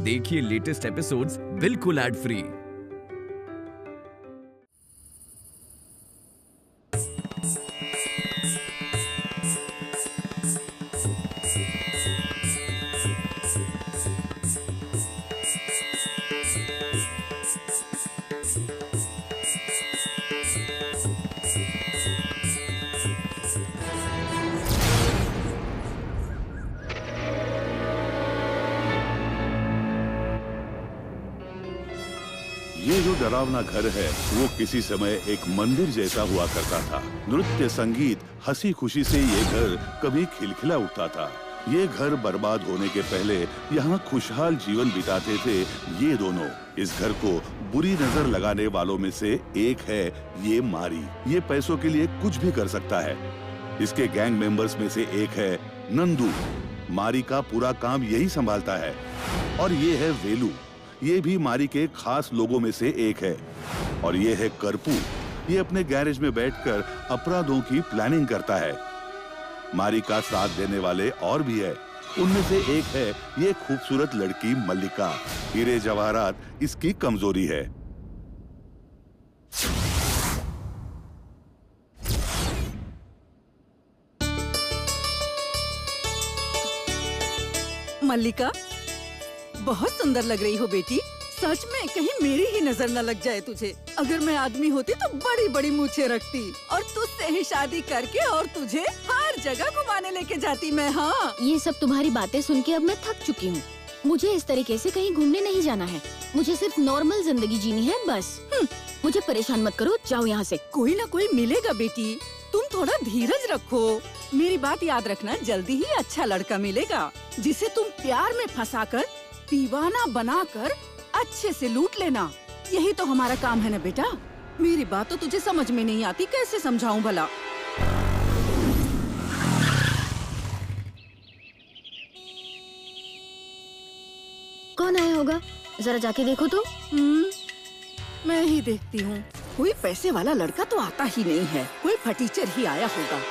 देखिए latest episodes बिल्कुल ad free. ये जो डरावना घर है वो किसी समय एक मंदिर जैसा हुआ करता था। नृत्य, संगीत, हंसी खुशी से ये घर कभी खिलखिला उठता था। ये घर बर्बाद होने के पहले यहाँ खुशहाल जीवन बिताते थे ये दोनों। इस घर को बुरी नजर लगाने वालों में से एक है ये मारी। ये पैसों के लिए कुछ भी कर सकता है। इसके गैंग मेंबर्स में से एक है नंदू। मारी का पूरा काम यही संभालता है। और ये है वेलू। ये भी मारी के खास लोगों में से एक है। और ये है करपू। ये अपने गैरेज में बैठकर अपराधों की प्लानिंग करता है। मारी का साथ देने वाले और भी है। उनमें से एक है ये खूबसूरत लड़की मल्लिका। हीरे जवाहरात इसकी कमजोरी है। मल्लिका, बहुत सुंदर लग रही हो बेटी। सच में कहीं मेरी ही नजर न लग जाए तुझे। अगर मैं आदमी होती तो बड़ी बड़ी मूछें रखती और तुझसे ही शादी करके और तुझे हर जगह घुमाने लेके जाती मैं। हाँ, ये सब तुम्हारी बातें सुन के अब मैं थक चुकी हूँ। मुझे इस तरीके से कहीं घूमने नहीं जाना है। मुझे सिर्फ नॉर्मल जिंदगी जीनी है बस। मुझे परेशान मत करो, जाओ यहाँ से। कोई ना कोई मिलेगा बेटी, तुम थोड़ा धीरज रखो। मेरी बात याद रखना, जल्दी ही अच्छा लड़का मिलेगा जिसे तुम प्यार में फंसाकर दीवाना बनाकर अच्छे से लूट लेना। यही तो हमारा काम है ना बेटा। मेरी बात तो तुझे समझ में नहीं आती, कैसे समझाऊं भला। कौन आया होगा, जरा जाके देखो तो। मैं ही देखती हूँ। कोई पैसे वाला लड़का तो आता ही नहीं है। कोई फटीचर ही आया होगा।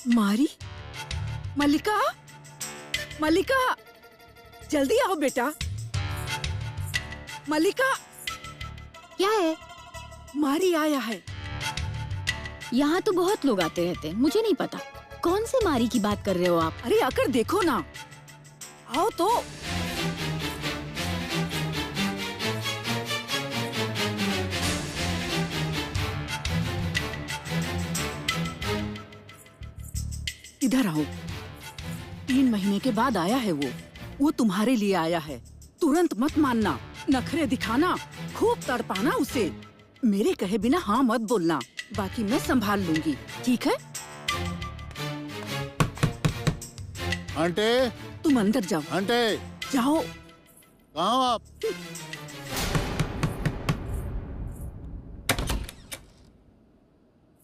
मारी, मल्लिका, मल्लिका, जल्दी आओ बेटा। मल्लिका, क्या है? मारी आया है। यहाँ तो बहुत लोग आते रहते हैं, मुझे नहीं पता। कौन से मारी की बात कर रहे हो आप? अरे आकर देखो ना। आओ तो। इधर आओ। 3 महीने के बाद आया है वो तुम्हारे लिए आया है। तुरंत मत मानना, नखरे दिखाना, खूब तड़पाना उसे। मेरे कहे बिना हाँ मत बोलना, बाकी मैं संभाल लूंगी, ठीक है? आंटी, तुम अंदर जाओ। आंटी, जाओ। कहाँ हो आप?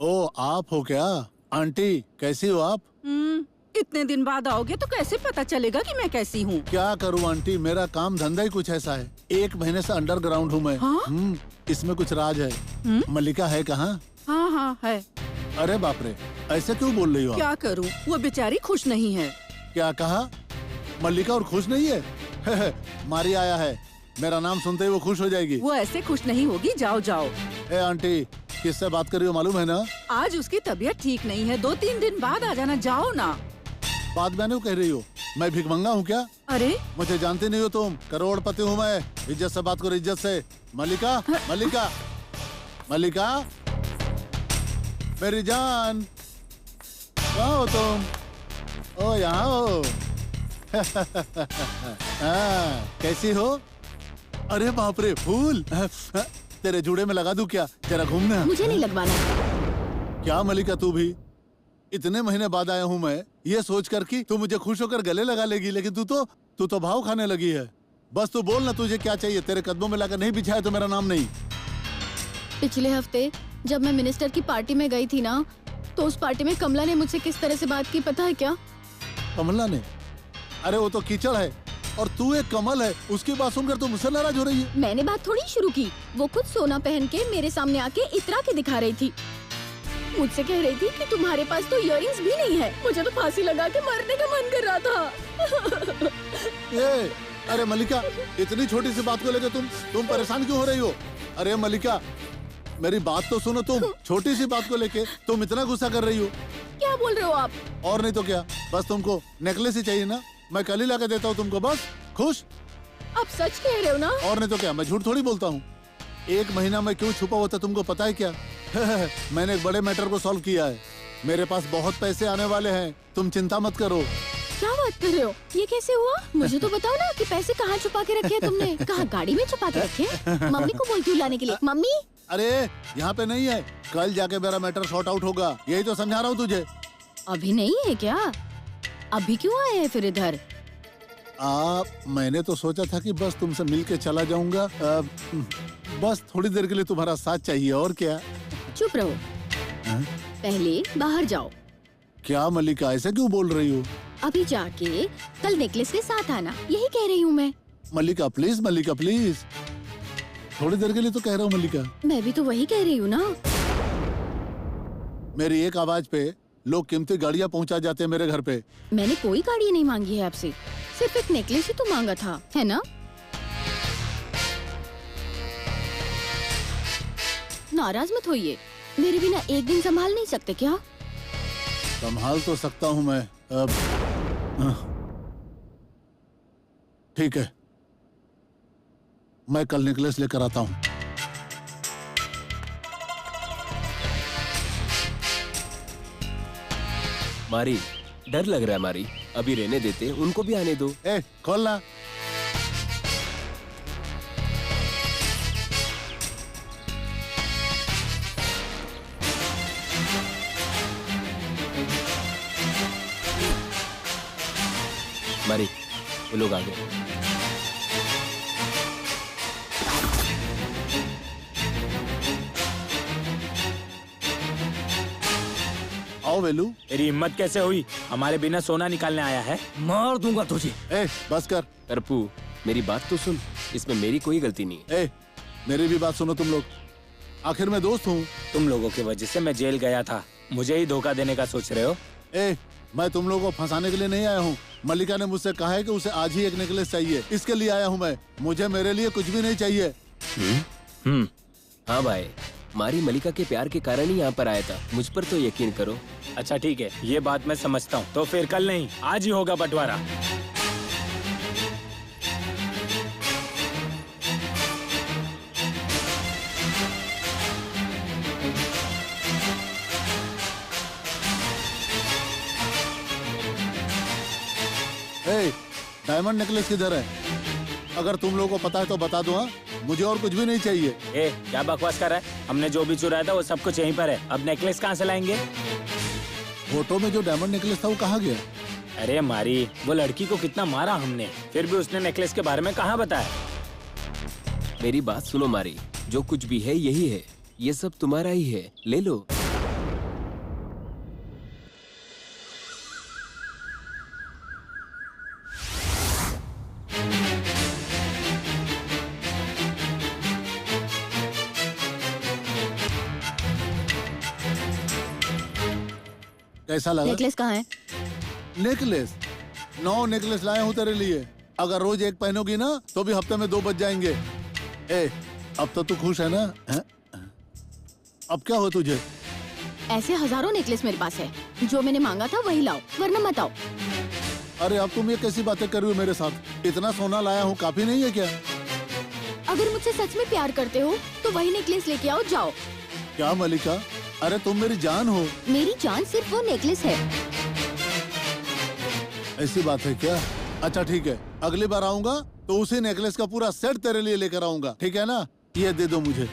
ओ, आप हो क्या? आंटी, कैसी हो आप? इतने दिन बाद आओगे तो कैसे पता चलेगा कि मैं कैसी हूँ? क्या करूँ आंटी, मेरा काम धंधा ही कुछ ऐसा है। 1 महीने से अंडरग्राउंड हूँ मैं। हाँ? इसमें कुछ राज है। मल्लिका है कहाँ? हाँ हाँ है। अरे बाप रे, ऐसे क्यों बोल रही हो? क्या करूँ, वो बेचारी खुश नहीं है। क्या कहा? मल्लिका और खुश नहीं है? मारी आया है, मेरा नाम सुनते ही वो खुश हो जाएगी। वो ऐसे खुश नहीं होगी। जाओ जाओ। ए आंटी, किससे बात कर रही हो मालूम है ना? आज उसकी तबीयत ठीक नहीं है, 2-3 दिन बाद आ जाना। जाओ ना। बात मैंने कह रही हो, मैं भिखमंगा हूँ क्या? अरे मुझे जानती नहीं हो तुम, करोड़पति हूँ मैं। इज्जत से बात करो, इज्जत से। मल्लिका, मल्लिका, मल्लिका, मेरी जान, कहाँ हो तुम? ओ यहाँ हो। कैसी हो? अरे बाप रे, फूल तेरे जूड़े में लगा दूं क्या? जरा घूमना। मुझे नहीं लगवाना। क्या मल्लिका, तू भी? इतने महीने बाद आया हूँ मैं, ये सोच कर कि तू मुझे खुश होकर गले लगा लेगी, लेकिन तू तो भाव खाने लगी है। बस तू बोल ना, तुझे क्या चाहिए? तेरे कदमों में लाकर नहीं बिछाया तो मेरा नाम नहीं। पिछले हफ्ते जब मैं मिनिस्टर की पार्टी में गई थी ना, तो उस पार्टी में कमला ने मुझसे किस तरह से बात की पता है क्या? कमला ने? अरे वो तो कीचड़ है, और तू एक कमल है, उसकी बात सुनकर तू मुझसे नाराज हो रही है। मैंने बात थोड़ी शुरू की, वो खुद सोना पहन के मेरे सामने आके इतरा के दिखा रही थी। मुझसे कह रही थी कि तुम्हारे पास तो इयररिंग्स भी नहीं है। मुझे तो फांसी लगा के मरने का मन कर रहा था। अरे मलिका, इतनी छोटी सी बात को लेकर तुम परेशान क्यों हो रही हो? अरे मलिका, मेरी बात तो सुनो। तुम छोटी सी बात को लेके तुम इतना गुस्सा कर रही हो। क्या बोल रहे हो आप? और नहीं तो क्या, बस तुमको नेकलेस ही चाहिए ना? मैं कल ही ला के देता हूँ तुमको, बस खुश। आप सच कह रहे हो ना? और नहीं तो क्या, मैं झूठ थोड़ी बोलता हूँ। 1 महीना मैं क्यों छुपा हुआ था तुमको पता है क्या? मैंने एक बड़े मैटर को सॉल्व किया है। मेरे पास बहुत पैसे आने वाले हैं, तुम चिंता मत करो। क्या बात कर रहे हो? ये कैसे हुआ? मुझे तो बताओ ना कि पैसे कहाँ छुपा के रखे हैं तुमने? कहाँ गाड़ी में छुपा के रखे हैं? मम्मी को बोलती हूँ लाने के लिए। मम्मी, अरे यहाँ पे नहीं है, कल जाके मेरा मैटर सॉर्ट आउट होगा, यही तो समझा रहा हूँ तुझे। अभी नहीं है क्या? अभी क्यों आए हैं फिर इधर? मैंने तो सोचा था कि बस तुमसे मिल के चला जाऊंगा। बस थोड़ी देर के लिए तुम्हारा साथ चाहिए, और क्या। चुप रहो। पहले बाहर जाओ। क्या मलिका, ऐसे क्यों बोल रही हो? अभी जाके कल नेकलेस के साथ आना, यही कह रही हूँ मैं। मलिका प्लीज, मलिका प्लीज, थोड़ी देर के लिए तो कह रहा हूँ मलिका। मैं भी तो वही कह रही हूँ ना। मेरी एक आवाज पे लोग कीमती गाड़ियाँ पहुँचा जाते हैं मेरे घर पे। मैंने कोई गाड़ी नहीं मांगी है आपसे, सिर्फ एक नेकलेस ही तो मांगा था, है ना? नाराज मत होइए, मेरे बिना एक दिन संभाल नहीं सकते क्या? संभाल तो सकता हूँ मैं। अब ठीक है, मैं कल नेकलेस लेकर आता हूँ। मारी, डर लग रहा है मारी, अभी रहने देते, उनको भी आने दो। खोलना। मारी, वो लोग आ गए। आओ वेलू। तेरी हिम्मत कैसे हुई? हमारे बिना सोना निकालने आया है? मार दूंगा तुझे। बस कर। करपू, मेरी बात तो सुन, इसमें मेरी कोई गलती नहीं है। मेरी भी बात सुनो तुम लोग, आखिर मैं दोस्त हूँ। तुम लोगों की वजह से मैं जेल गया था, मुझे ही धोखा देने का सोच रहे हो? मैं तुम लोगों को फंसाने के लिए नहीं आया हूँ। मल्लिका ने मुझसे कहा है कि उसे आज ही एक नेकलेस चाहिए, इसके लिए आया हूँ मैं। मुझे मेरे लिए कुछ भी नहीं चाहिए। हाँ भाई, मारी मलिका के प्यार के कारण ही यहाँ पर आया था, मुझ पर तो यकीन करो। अच्छा ठीक है, ये बात मैं समझता हूँ, तो फिर कल नहीं आज ही होगा बंटवारा। डायमंड नेकलेस किधर है? अगर तुम लोगों को पता है तो बता दो। हाँ, मुझे और कुछ भी नहीं चाहिए। क्या बकवास कर रहा है? हमने जो भी चुराया था वो सब कुछ यहीं पर है, अब नेकलेस कहाँ से लाएंगे? फोटो में जो डायमंड नेकलेस था वो कहाँ गया? अरे मारी, वो लड़की को कितना मारा हमने, फिर भी उसने नेकलेस के बारे में कहाँ बताया? मेरी बात सुनो मारी, जो कुछ भी है यही है, ये सब तुम्हारा ही है, ले लो। कैसा लगा? नेकलेस कहाँ है? नेकलेस 9 नेकलेस लाया हूँ तेरे लिए। अगर रोज एक पहनोगी ना तो भी हफ्ते में 2 बच जाएंगे। अब तो तू खुश है ना? अब क्या हो तुझे? ऐसे हजारों नेकलेस मेरे पास है, जो मैंने मांगा था वही लाओ, वरना मत आओ। अरे अब तुम ये कैसी बातें कर रही हो मेरे साथ? इतना सोना लाया हूँ, काफी नहीं है क्या? अगर मुझसे सच में प्यार करते हो तो वही नेकलेस लेके आओ, जाओ। क्या मलिका, अरे तुम मेरी जान हो। मेरी जान सिर्फ वो नेकलेस है। ऐसी बात है क्या? अच्छा ठीक है, अगली बार आऊंगा तो उसी नेकलेस का पूरा सेट तेरे लिए लेकर आऊंगा, ठीक है ना? ये दे दो मुझे।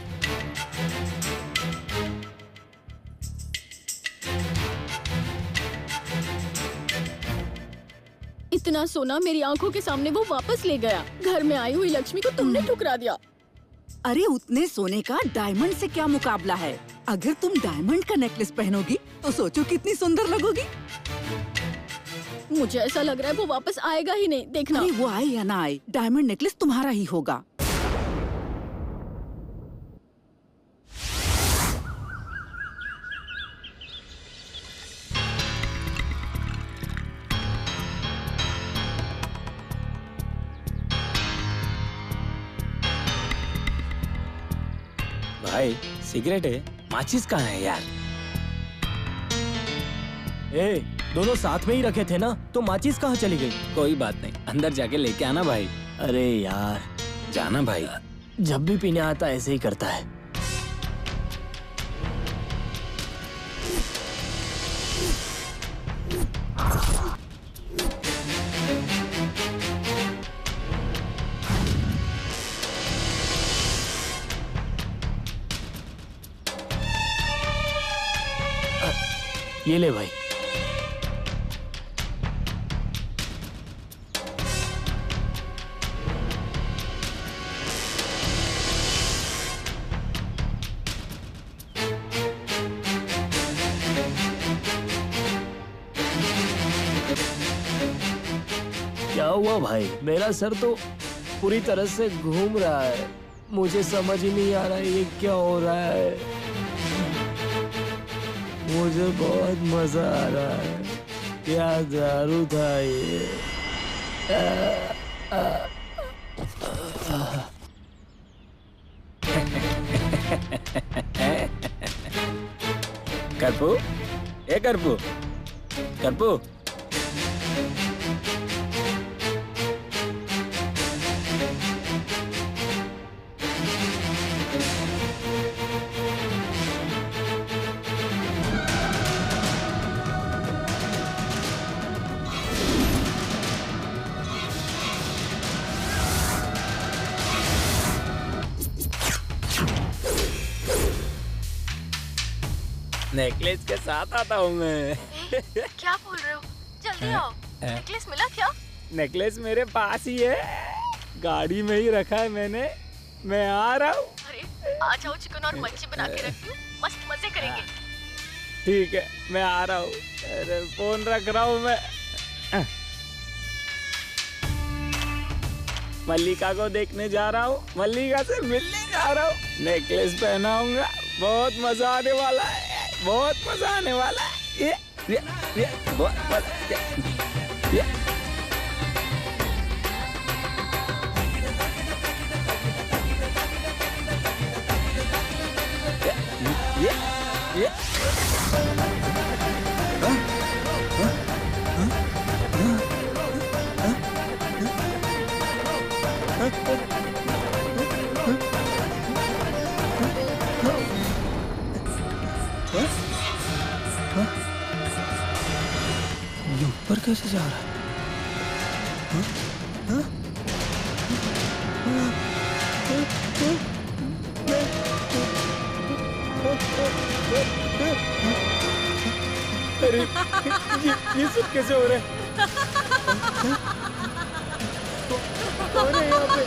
इतना सोना मेरी आंखों के सामने वो वापस ले गया। घर में आई हुई लक्ष्मी को तुमने ठुकरा दिया। अरे उतने सोने का डायमंड से क्या मुकाबला है? अगर तुम डायमंड का नेकलेस पहनोगी तो सोचो कितनी सुंदर लगोगी। मुझे ऐसा लग रहा है वो वापस आएगा ही नहीं, देखना। अरे वो आए या ना आए, डायमंड नेकलेस तुम्हारा ही होगा। भाई सिगरेट है, माचिस कहाँ है यार? ए, दोनों साथ में ही रखे थे ना, तो माचिस कहाँ चली गई? कोई बात नहीं, अंदर जाके लेके आना भाई। अरे यार, जाना भाई। जब भी पीने आता ऐसे ही करता है। ये ले भाई। क्या हुआ भाई? मेरा सर तो पूरी तरह से घूम रहा है। मुझे समझ ही नहीं आ रहा है ये क्या हो रहा है। मुझे बहुत मजा आ रहा है। क्या दारू था ये? करपू, ए करपू, करपू। नेकलेस के साथ आता हूँ मैं। क्या बोल रहे हो? जल्दी आओ। नेकलेस मिला क्या? नेकलेस मेरे पास ही है, गाड़ी में ही रखा है मैंने। मैं आ रहा हूँ। अरे आ जाओ, चिकन और मच्छी बना के रखी हूँ, मस्त मजे करेंगे। ठीक है, मैं आ रहा हूँ। अरे फोन रख रहा हूँ मैं। मल्लिका को देखने जा रहा हूँ, मल्लिका से मिलने जा रहा हूँ। नेकलेस पहनाऊंगा, बहुत मजा आने वाला है, बहुत मजा आने वाला है। ये बहुत मजा। ये ऊपर कैसे जा रहा है? अरे ये सब कैसे हो रहा है? कौन है यहाँ पे?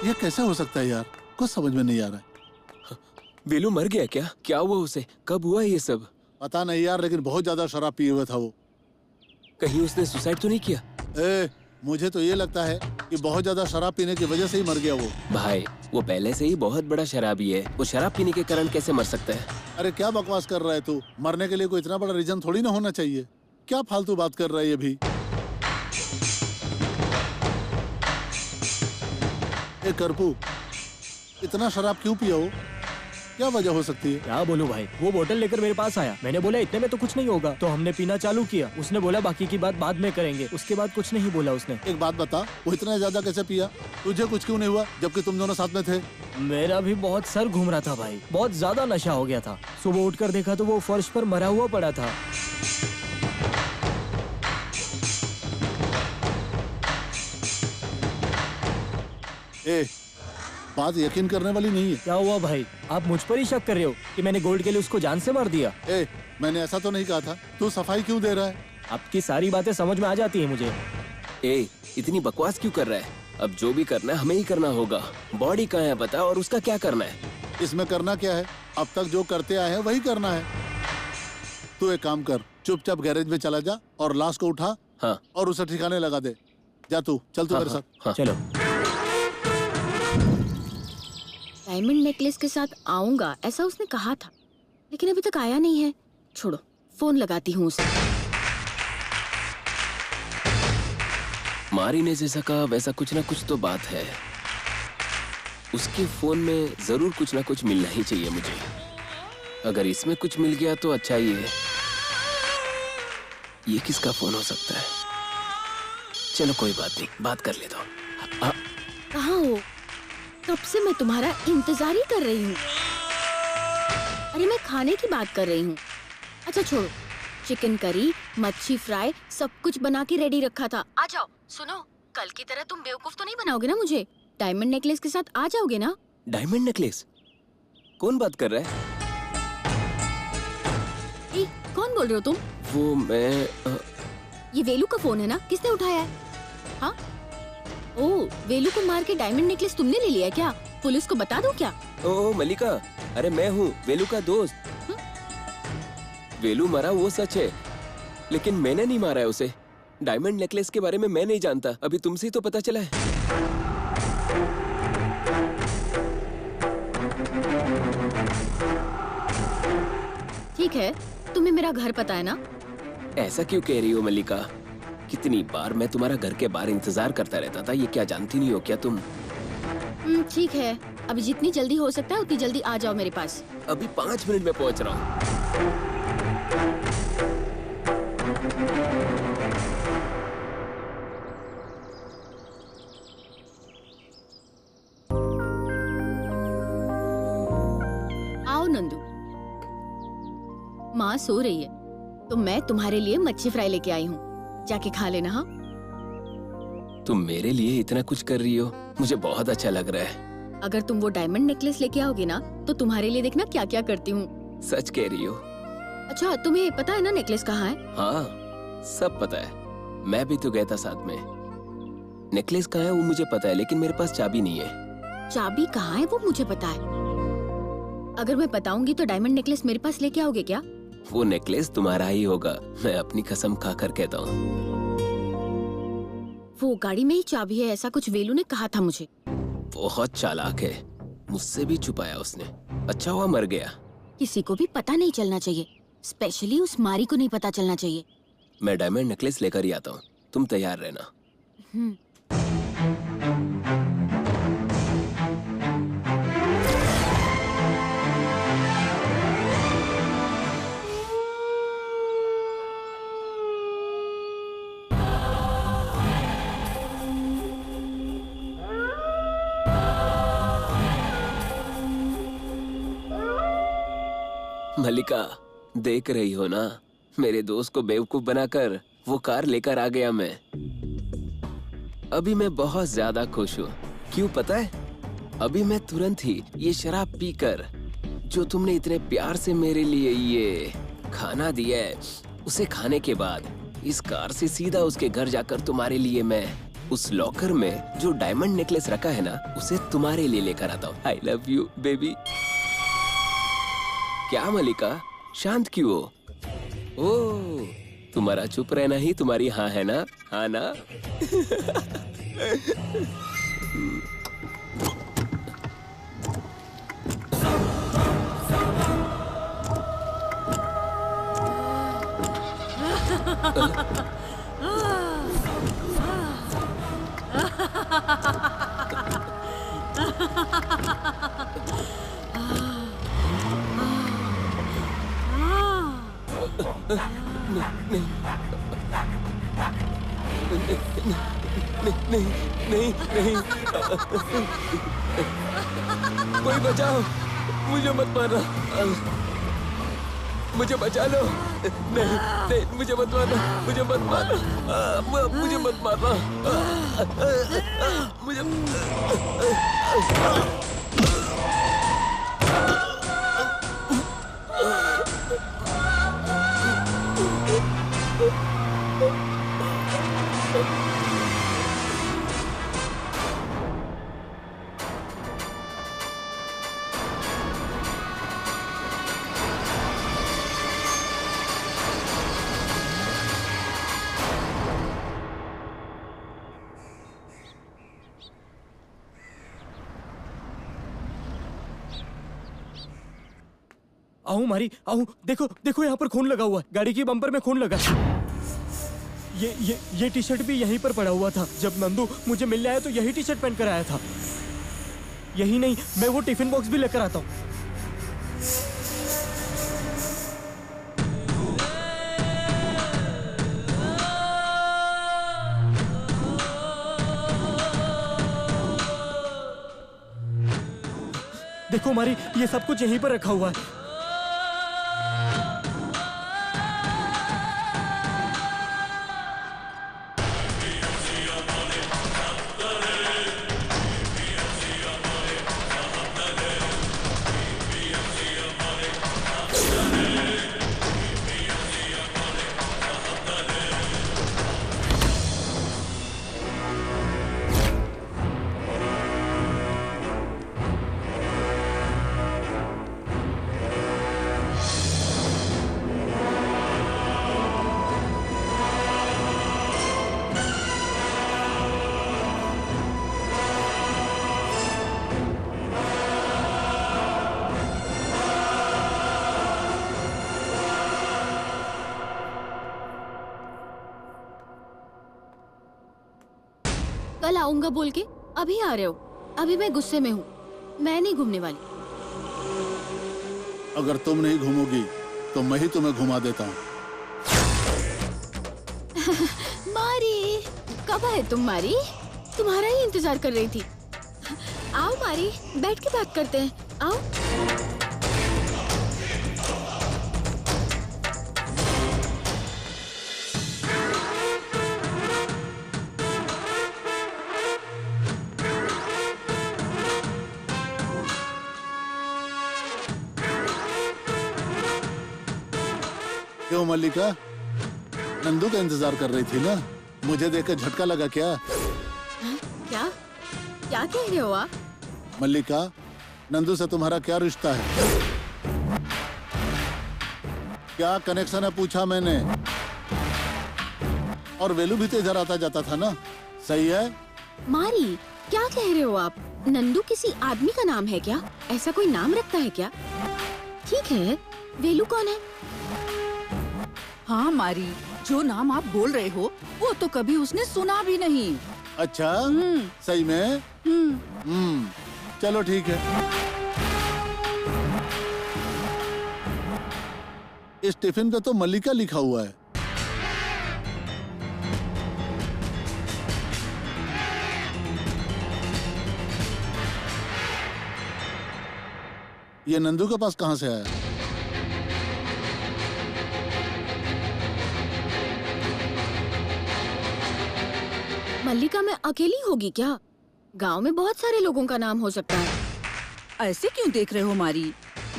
ये कैसे हो सकता है यार? कुछ समझ में नहीं आ रहा है। वेलू मर गया क्या? क्या हुआ उसे? कब हुआ ये सब? पता नहीं यार, लेकिन बहुत ज्यादा शराब पिए हुआ था वो। कहीं उसने सुसाइड तो नहीं किया? मुझे तो ये लगता है कि बहुत ज्यादा शराब पीने की वजह से ही मर गया वो। भाई वो पहले से ही बहुत बड़ा शराबी है, वो शराब पीने के कारण कैसे मर सकता है? अरे क्या बकवास कर रहा है तू? मरने के लिए कोई इतना बड़ा रीजन थोड़ी ना होना चाहिए। क्या फालतू बात कर रहा है ये भी? करपू, इतना शराब क्यों पिया हो? क्या वजह हो सकती है? क्या बोलूं भाई, वो बोतल लेकर मेरे पास आया। मैंने बोला इतने में तो कुछ नहीं होगा, तो हमने पीना चालू किया। उसने बोला बाकी की बात बाद में करेंगे। उसके बाद कुछ नहीं बोला उसने। एक बात बता, वो इतना ज्यादा कैसे पिया? तुझे कुछ क्यों नहीं हुआ जबकि तुम दोनों साथ में थे? मेरा भी बहुत सर घूम रहा था भाई, बहुत ज्यादा नशा हो गया था। सुबह उठकर देखा तो वो फर्श पर मरा हुआ पड़ा था। ए, बात यकीन करने वाली नहीं है। क्या हुआ भाई, आप मुझ पर ही शक कर रहे हो कि मैंने गोल्ड के लिए उसको जान से मार दिया? ए, मैंने ऐसा तो नहीं कहा था। तू सफाई क्यों दे रहा है? आपकी सारी बातें समझ में आ जाती है मुझे। ए, इतनी बकवास क्यों कर रहा है? अब जो भी करना है हमें ही करना होगा। बॉडी कहाँ है बता, और उसका क्या करना है? इसमें करना क्या है? अब तक जो करते आए हैं वही करना है। तू एक काम कर, चुपचाप गैरेज में चला जा और लाश को उठा। हाँ। और उसे ठिकाने लगा दे। जा तू, चल तू मेरे साथ। हाँ। चलो। डायमंड नेकलेस के साथ आऊंगा ऐसा उसने कहा था, लेकिन अभी तक आया नहीं है। छोड़ो, फोन लगाती हूँ उसे। मारी ने जैसा कहा वैसा कुछ ना कुछ तो बात है। उसके फोन में जरूर कुछ ना कुछ मिलना ही चाहिए मुझे। अगर इसमें कुछ मिल गया तो अच्छा ही है। ये किसका फोन हो सकता है? चलो कोई बात नहीं, बात कर लेता हूँ। कहाँ हो? कब से मैं तुम्हारा इंतजार ही कर रही हूँ। अरे मैं खाने की बात कर रही हूँ। अच्छा छोड़ो, चिकन करी, मच्छी फ्राई सब कुछ बना के रेडी रखा था। आ जाओ। सुनो, कल की तरह तुम बेवकूफ तो नहीं बनाओगे ना मुझे? डायमंड नेकलेस के साथ आ जाओगे ना? Diamond necklace? कौन बात कर रहा है? ए, कौन बोल रहे हो तुम? वो मैं ये वेलू का फोन है ना? किसने उठाया है? हाँ? ओह, वेलू को मार के डायमंड नेकलेस तुमने ले लिया क्या? पुलिस को बता दूं क्या? ओ मलिका, अरे मैं हूँ वेलू का दोस्त। वेलू मरा वो सच है, लेकिन मैंने नहीं मारा है उसे। डायमंड नेकलेस के बारे में मैं नहीं जानता, अभी तुमसे ही तो पता चला है। ठीक है, तुम्हें मेरा घर पता है ना? ऐसा क्यों कह रही हो मलिका? कितनी बार मैं तुम्हारा घर के बाहर इंतजार करता रहता था, ये क्या जानती नहीं हो क्या तुम? ठीक है, अभी जितनी जल्दी हो सकता है उतनी जल्दी आ जाओ मेरे पास। अभी 5 मिनट में पहुंच रहा हूँ। आओ नंदू, माँ सो रही है तो मैं तुम्हारे लिए मच्छी फ्राई लेके आई हूँ, जाके खा लेना। हाँ? तुम मेरे लिए इतना कुछ कर रही हो, मुझे बहुत अच्छा लग रहा है। अगर तुम वो डायमंड नेकलेस लेके आओगे ना तो तुम्हारे लिए देखना क्या क्या करती हूँ। सच कह रही हो? अच्छा, तुम्हें पता है ना नेकलेस कहाँ है? हाँ, सब पता है। मैं भी तो गया था साथ में। नेकलेस कहाँ है वो मुझे पता है, लेकिन मेरे पास चाबी नहीं है। चाबी कहाँ है वो मुझे पता है। अगर मैं बताऊंगी तो डायमंड नेकलेस मेरे पास लेके आओगे क्या? वो नेकलेस तुम्हारा ही होगा, मैं अपनी कसम खाकर कहता हूँ। वो गाड़ी में ही चाबी है, ऐसा कुछ वेलू ने कहा था मुझे। बहुत चालाक है, मुझसे भी छुपाया उसने। अच्छा हुआ मर गया। किसी को भी पता नहीं चलना चाहिए, स्पेशली उस मारी को नहीं पता चलना चाहिए। मैं डायमंड नेकलेस लेकर ही आता हूँ, तुम तैयार रहना। मलिका, देख रही हो ना, मेरे दोस्त को बेवकूफ बनाकर वो कार लेकर आ गया मैं। अभी मैं बहुत ज्यादा खुश हूँ। क्यों पता है? अभी मैं तुरंत ही ये शराब पीकर, जो तुमने इतने प्यार से मेरे लिए ये खाना दिया है, उसे खाने के बाद इस कार से सीधा उसके घर जाकर तुम्हारे लिए मैं उस लॉकर में जो डायमंड नेकलेस रखा है ना, उसे तुम्हारे लिए लेकर आता हूँ। आई लव यू बेबी। क्या मलिका, शांत क्यों हो? ओह, तुम्हारा चुप रहना ही तुम्हारी हाँ है ना? हाँ ना? नहीं। कोई बचाओ, मुझे मत मारना, मुझे बचा लो। नहीं, मुझे मत मारना, मुझे मत मारना, मुझे मत मारना, मुझे। आहू मारी, आहू देखो देखो, यहाँ पर खून लगा हुआ है, गाड़ी की बम्पर में खून लगा। ये टी शर्ट भी यहीं पर पड़ा हुआ था। जब नंदू मुझे मिलने आया तो यही टी शर्ट पहन कर आया था। यही नहीं, मैं वो टिफिन बॉक्स भी लेकर आता हूँ। देखो मारी, ये सब कुछ यहीं पर रखा हुआ है। कल आऊंगा बोल के अभी आ रहे हो। अभी मैं गुस्से में हूँ, मैं नहीं घूमने वाली। अगर तुम नहीं घूमोगी तो मैं ही तुम्हें घुमा देता हूँ। मारी, कब आए तुम मारी? तुम्हारा ही इंतजार कर रही थी। आओ मारी, बैठ के बात करते हैं, आओ। क्यों मल्लिका, नंदू का इंतजार कर रही थी ना? मुझे देखकर झटका लगा क्या? क्या क्या कह रहे हो आप? मल्लिका, नंदू से तुम्हारा क्या रिश्ता है? क्या कनेक्शन है पूछा मैंने। और वेलू भी तो इधर आता जाता था ना, सही है? मारी, क्या कह रहे हो आप? नंदू किसी आदमी का नाम है क्या? ऐसा कोई नाम रखता है क्या? ठीक है, वेलू कौन है? हाँ मारी, जो नाम आप बोल रहे हो वो तो कभी उसने सुना भी नहीं। अच्छा, सही में? चलो ठीक है। इस टिफिन पे तो मल्लिका लिखा हुआ है। ये नंदू के पास कहाँ से आया? मल्लिका में अकेली होगी क्या? गांव में बहुत सारे लोगों का नाम हो सकता है। ऐसे क्यों देख रहे हो मारी?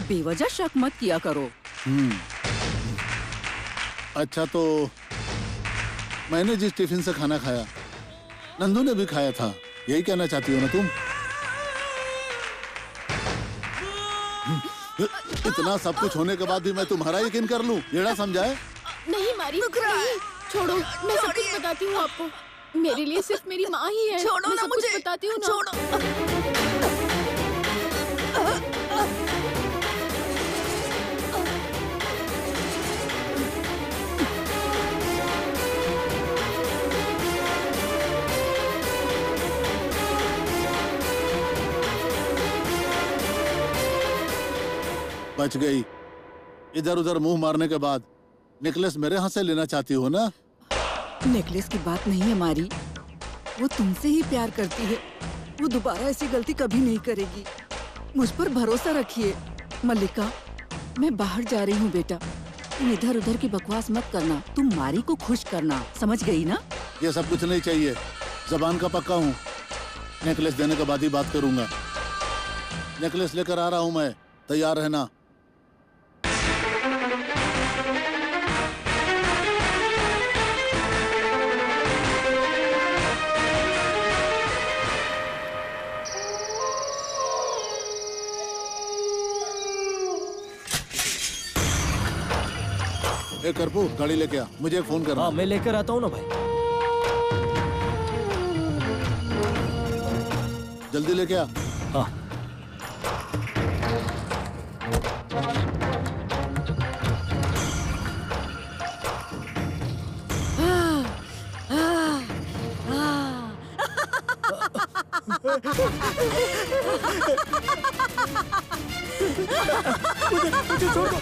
बेवजह शक मत किया करो। अच्छा, तो मैंने जिस टिफिन से खाना खाया नंदू ने भी खाया था, यही कहना चाहती हो ना तुम? इतना सब कुछ होने के बाद भी मैं तुम्हारा यकीन कर लूं, येड़ा समझा है? नहीं मारी, नहीं, छोड़ो, मैं सब कुछ बताती हूँ आपको। मेरे लिए सिर्फ मेरी माँ ही है। छोड़ो मैं ना सब मुझे, कुछ बताती हूँ ना। छोड़ो। बच गई। इधर उधर मुंह मारने के बाद नेकलेस मेरे हाथ से लेना चाहती हो ना? नेकलेस की बात नहीं है मारी, वो तुमसे ही प्यार करती है। वो दोबारा ऐसी गलती कभी नहीं करेगी। मुझ पर भरोसा रखिए। मल्लिका, मैं बाहर जा रही हूँ बेटा, तुम इधर उधर की बकवास मत करना। तुम मारी को खुश करना, समझ गई ना? ये सब कुछ नहीं चाहिए, जबान का पक्का हूँ। नेकलेस देने के बाद ही बात करूंगा। नेकलेस लेकर आ रहा हूँ मैं, तैयार रहना। ए करपू, गाड़ी लेके आ, मुझे एक फोन करना। हाँ मैं लेकर आता हूँ ना भाई। जल्दी लेके आ। हाँ मुझे छोड़ दो।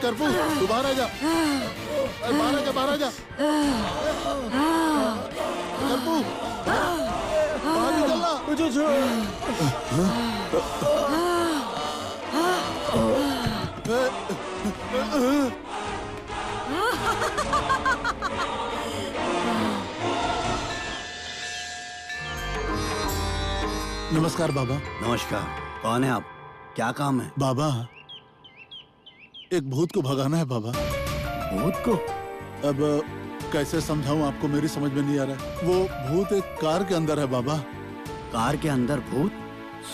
करपू, तू बाहर आ जा। बाहर आ जा, बाहर आ जा। करपू, बाहर निकलना। मुझे छोड़। नमस्कार बाबा। नमस्कार, कौन है आप? क्या काम है? बाबा, एक भूत को भगाना है बाबा। भूत को? अब कैसे समझाऊं आपको, मेरी समझ में नहीं आ रहा है। वो भूत एक कार के अंदर है बाबा। कार के अंदर भूत?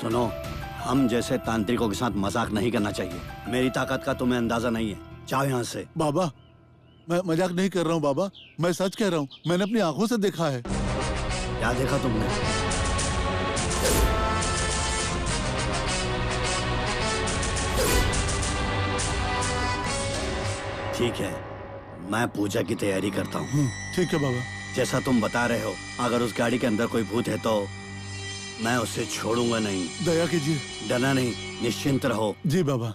सुनो, हम जैसे तांत्रिकों के साथ मजाक नहीं करना चाहिए। मेरी ताकत का तुम्हें अंदाजा नहीं है। जाओ यहाँ से। बाबा, मैं मजाक नहीं कर रहा हूँ बाबा, मैं सच कह रहा हूँ। मैंने अपनी आंखों से देखा है। क्या देखा तुमने? ठीक है, मैं पूजा की तैयारी करता हूँ। ठीक है बाबा। जैसा तुम बता रहे हो, अगर उस गाड़ी के अंदर कोई भूत है तो मैं उसे छोड़ूंगा नहीं। दया कीजिए। डरना नहीं, निश्चिंत रहो। जी बाबा।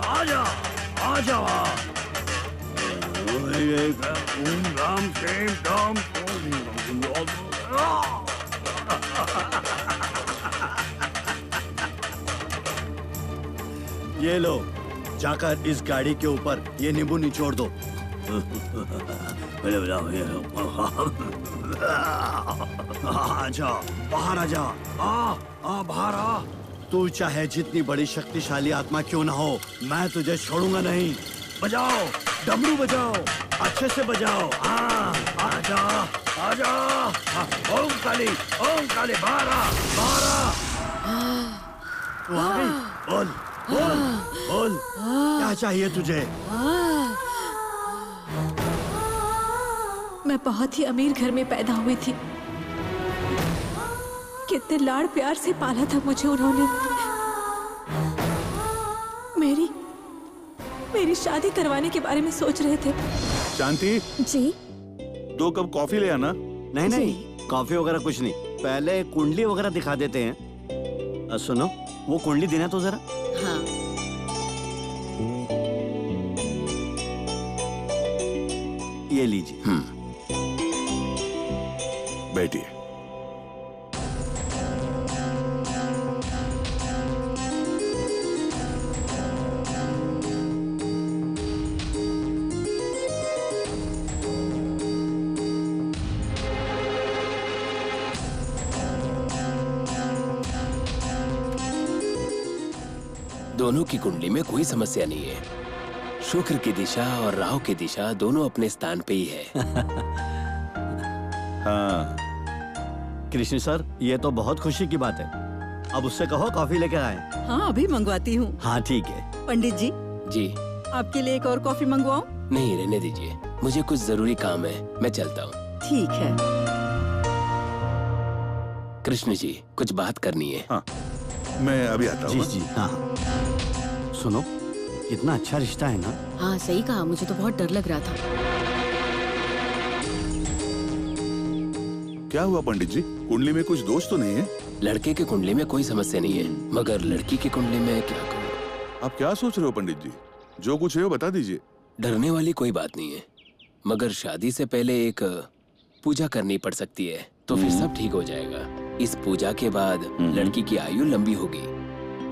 आजा, आजा। ये लो, जाकर इस गाड़ी के ऊपर ये नींबू निचोड़ दो। आजा, बाहर आजा। बाहर आ। तू चाहे जितनी बड़ी शक्तिशाली आत्मा क्यों ना हो, मैं तुझे छोड़ूंगा नहीं। बजाओ, डमरू बजाओ, अच्छे से बजाओ। आजा, आजा। ओम काली, बाहर आ, बाहर आ। तू आ गई? बोल, बोल, बोल, क्या चाहिए तुझे? मैं बहुत ही अमीर घर में पैदा हुई थी। कितने लाड़ प्यार से पाला था मुझे उन्होंने। मेरी शादी करवाने के बारे में सोच रहे थे। शांति जी 2 कप कॉफी ले आना। नहीं नहीं, कॉफी वगैरह कुछ नहीं, पहले कुंडली वगैरह दिखा देते हैं। सुनो, वो कुंडली देना तो जरा। हाँ। ये लीजिए। बैठिए। दोनों की कुंडली में कोई समस्या नहीं है। शुक्र की दिशा और राहु की दिशा दोनों अपने स्थान पे ही है। हाँ कृष्ण सर, ये तो बहुत खुशी की बात है। अब उससे कहो कॉफी लेकर आए। हाँ, अभी मंगवाती हूँ। हाँ ठीक है। पंडित जी, जी आपके लिए एक और कॉफी मंगवाऊं? नहीं, रहने दीजिए, मुझे कुछ जरूरी काम है, मैं चलता हूँ। ठीक है। कृष्ण जी, कुछ बात करनी है। हाँ। मैं अभी आता जी हूँ। जी हाँ हाँ। सुनो, कितना अच्छा रिश्ता है ना। हाँ सही कहा, मुझे तो बहुत डर लग रहा था। क्या हुआ पंडित जी, कुंडली में कुछ दोष तो नहीं है? लड़के के कुंडली में कोई समस्या नहीं है, मगर लड़की की कुंडली में क्या कहूँ। आप क्या सोच रहे हो पंडित जी? जो कुछ है वो बता दीजिए। डरने वाली कोई बात नहीं है, मगर शादी से पहले एक पूजा करनी पड़ सकती है, तो फिर सब ठीक हो जाएगा। इस पूजा के बाद लड़की की आयु लंबी होगी।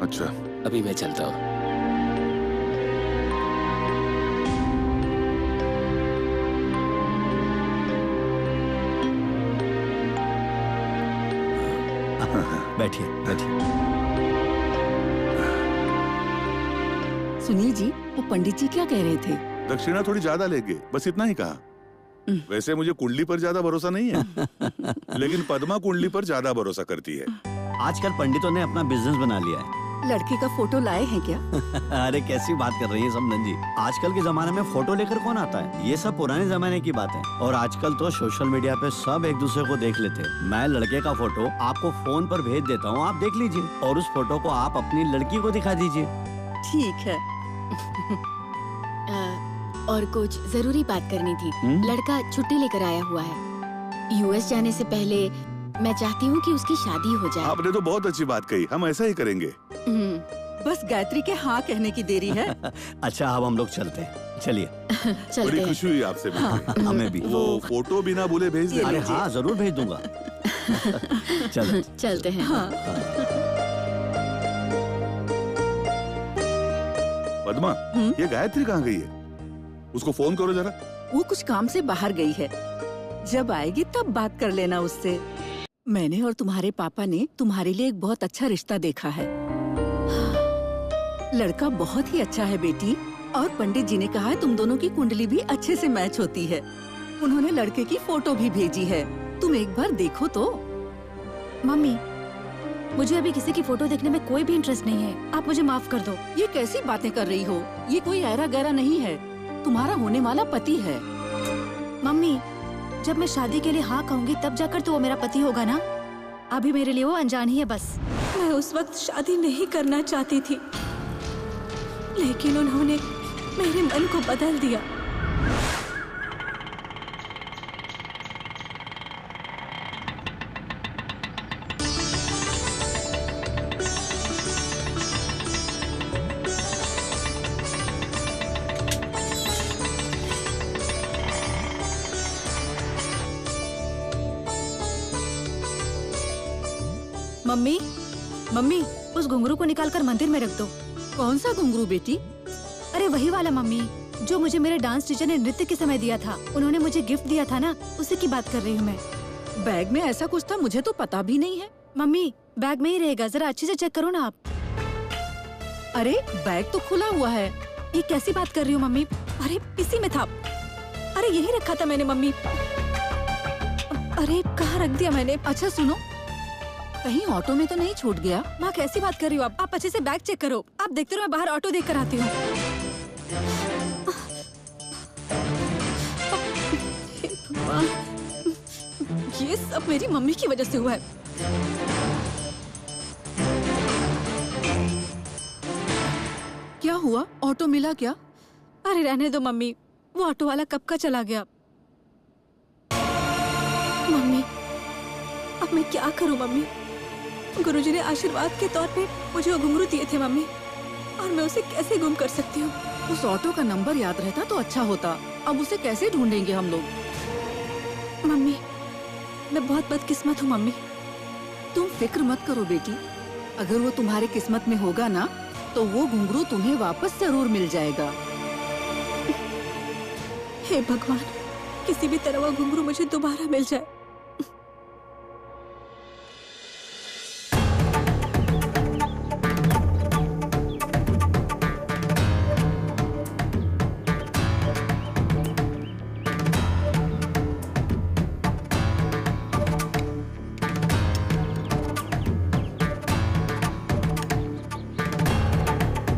अच्छा, अभी मैं चलता हूँ। बैठिए बैठिए। सुनिए जी, वो पंडित जी क्या कह रहे थे? दक्षिणा थोड़ी ज्यादा लेंगे, बस इतना ही कहा। वैसे मुझे कुंडली पर ज्यादा भरोसा नहीं है, लेकिन पद्मा कुंडली पर ज्यादा भरोसा करती है। आजकल पंडितों ने अपना बिजनेस बना लिया है। लड़के का फोटो लाए हैं क्या? अरे कैसी बात कर रही है समधन जी, आजकल के जमाने में फोटो लेकर कौन आता है? ये सब पुराने जमाने की बात है। और आजकल तो सोशल मीडिया पे सब एक दूसरे को देख लेते हैं। मैं लड़के का फोटो आपको फोन पर भेज देता हूँ, आप देख लीजिए और उस फोटो को आप अपनी लड़की को दिखा दीजिए। ठीक है। और कुछ जरूरी बात करनी थी। लड़का छुट्टी लेकर आया हुआ है। यूएस जाने से पहले मैं चाहती हूँ कि उसकी शादी हो जाए। आपने तो बहुत अच्छी बात कही, हम ऐसा ही करेंगे। बस गायत्री के हाँ कहने की देरी है। अच्छा, अब हम लोग चलते हैं, चलिए। बड़ी खुशी हुई आपसे मिलकर। हमें भी। वो फोटो बिना भूले भेज दे। अरे हाँ, जरूर भेज दूंगा। चलो चलते हैं। हाँ। पद्मा, ये गायत्री कहाँ गई है? उसको फोन करो जरा। वो कुछ काम से बाहर गई है, जब आएगी तब बात कर लेना उससे। मैंने और तुम्हारे पापा ने तुम्हारे लिए एक बहुत अच्छा रिश्ता देखा है। लड़का बहुत ही अच्छा है बेटी, और पंडित जी ने कहा है तुम दोनों की कुंडली भी अच्छे से मैच होती है। उन्होंने लड़के की फोटो भी भेजी है, तुम एक बार देखो तो। मम्मी, मुझे अभी किसी की फोटो देखने में कोई भी इंटरेस्ट नहीं है, आप मुझे माफ कर दो। ये कैसी बातें कर रही हो? ये कोई ऐरा गैरा नहीं है, तुम्हारा होने वाला पति है। मम्मी, जब मैं शादी के लिए हाँ कहूँगी तब जाकर तो वो मेरा पति होगा ना। अभी मेरे लिए वो अनजान ही है बस। मैं उस वक्त शादी नहीं करना चाहती थी, लेकिन उन्होंने मेरे मन को बदल दिया। मम्मी, मम्मी, उस घुंघरू को निकालकर मंदिर में रख दो। कौन सा घुंघरू बेटी? अरे वही वाला मम्मी, जो मुझे मेरे डांस टीचर ने नृत्य के समय दिया था। उन्होंने मुझे गिफ्ट दिया था ना, उसी की बात कर रही हूँ मैं। बैग में ऐसा कुछ था, मुझे तो पता भी नहीं है। मम्मी, बैग में ही रहेगा, जरा अच्छे से चेक करो ना आप। अरे बैग तो खुला हुआ है। ये कैसी बात कर रही हो मम्मी? अरे इसी में था। अरे यही रखा था मैंने मम्मी। अरे कहाँ रख दिया मैंने? अच्छा सुनो, कहीं ऑटो में तो नहीं छूट गया? माँ कैसी बात कर रही हो आप अच्छे से बैग चेक करो। आप देखते रहो, मैं बाहर ऑटो देख कर आती हूँ। ये सब मेरी मम्मी की वजह से हुआ है। क्या हुआ? ऑटो मिला क्या? अरे रहने दो मम्मी, वो ऑटो वाला कब का चला गया। मम्मी, अब मैं क्या करूं मम्मी? गुरुजी ने आशीर्वाद के तौर पे मुझे वो घुंघरू दिए थे मम्मी, और मैं उसे कैसे गुम कर सकती हूँ? उस ऑटो का नंबर याद रहता तो अच्छा होता। अब उसे कैसे ढूंढेंगे हम लोग? मम्मी, मैं बहुत बदकिस्मत हूँ मम्मी। तुम फिक्र मत करो बेटी, अगर वो तुम्हारे किस्मत में होगा ना, तो वो घुंघरू तुम्हें वापस जरूर मिल जाएगा। हे भगवान, किसी भी तरह वो घुंघरू मुझे दोबारा मिल जाए।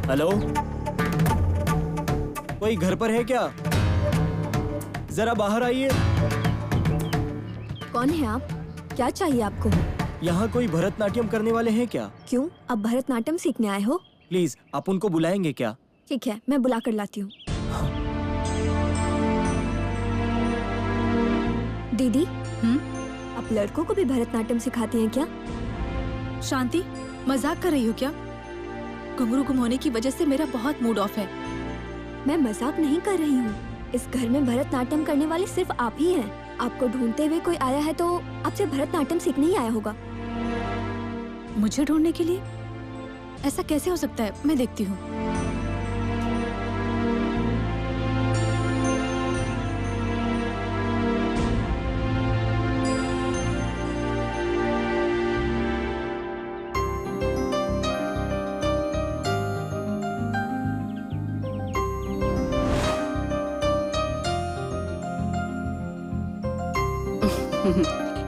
हेलो, कोई घर पर है क्या? जरा बाहर आइए। कौन है आप? क्या चाहिए आपको? यहाँ कोई भरतनाट्यम करने वाले हैं क्या? क्यों, अब भरतनाट्यम सीखने आए हो? प्लीज आप उनको बुलाएंगे क्या? ठीक है, मैं बुला कर लाती हूँ। दीदी, आप लड़कों को भी भरतनाट्यम सिखाती हैं क्या? शांति, मजाक कर रही हो क्या? घुंघरू गुम होने की वजह से मेरा बहुत मूड ऑफ है। मैं मजाक नहीं कर रही हूँ। इस घर में भरतनाट्यम करने वाले सिर्फ आप ही हैं। आपको ढूंढते हुए कोई आया है तो आपसे भरतनाट्यम सीखने ही आया होगा। मुझे ढूंढने के लिए? ऐसा कैसे हो सकता है? मैं देखती हूँ।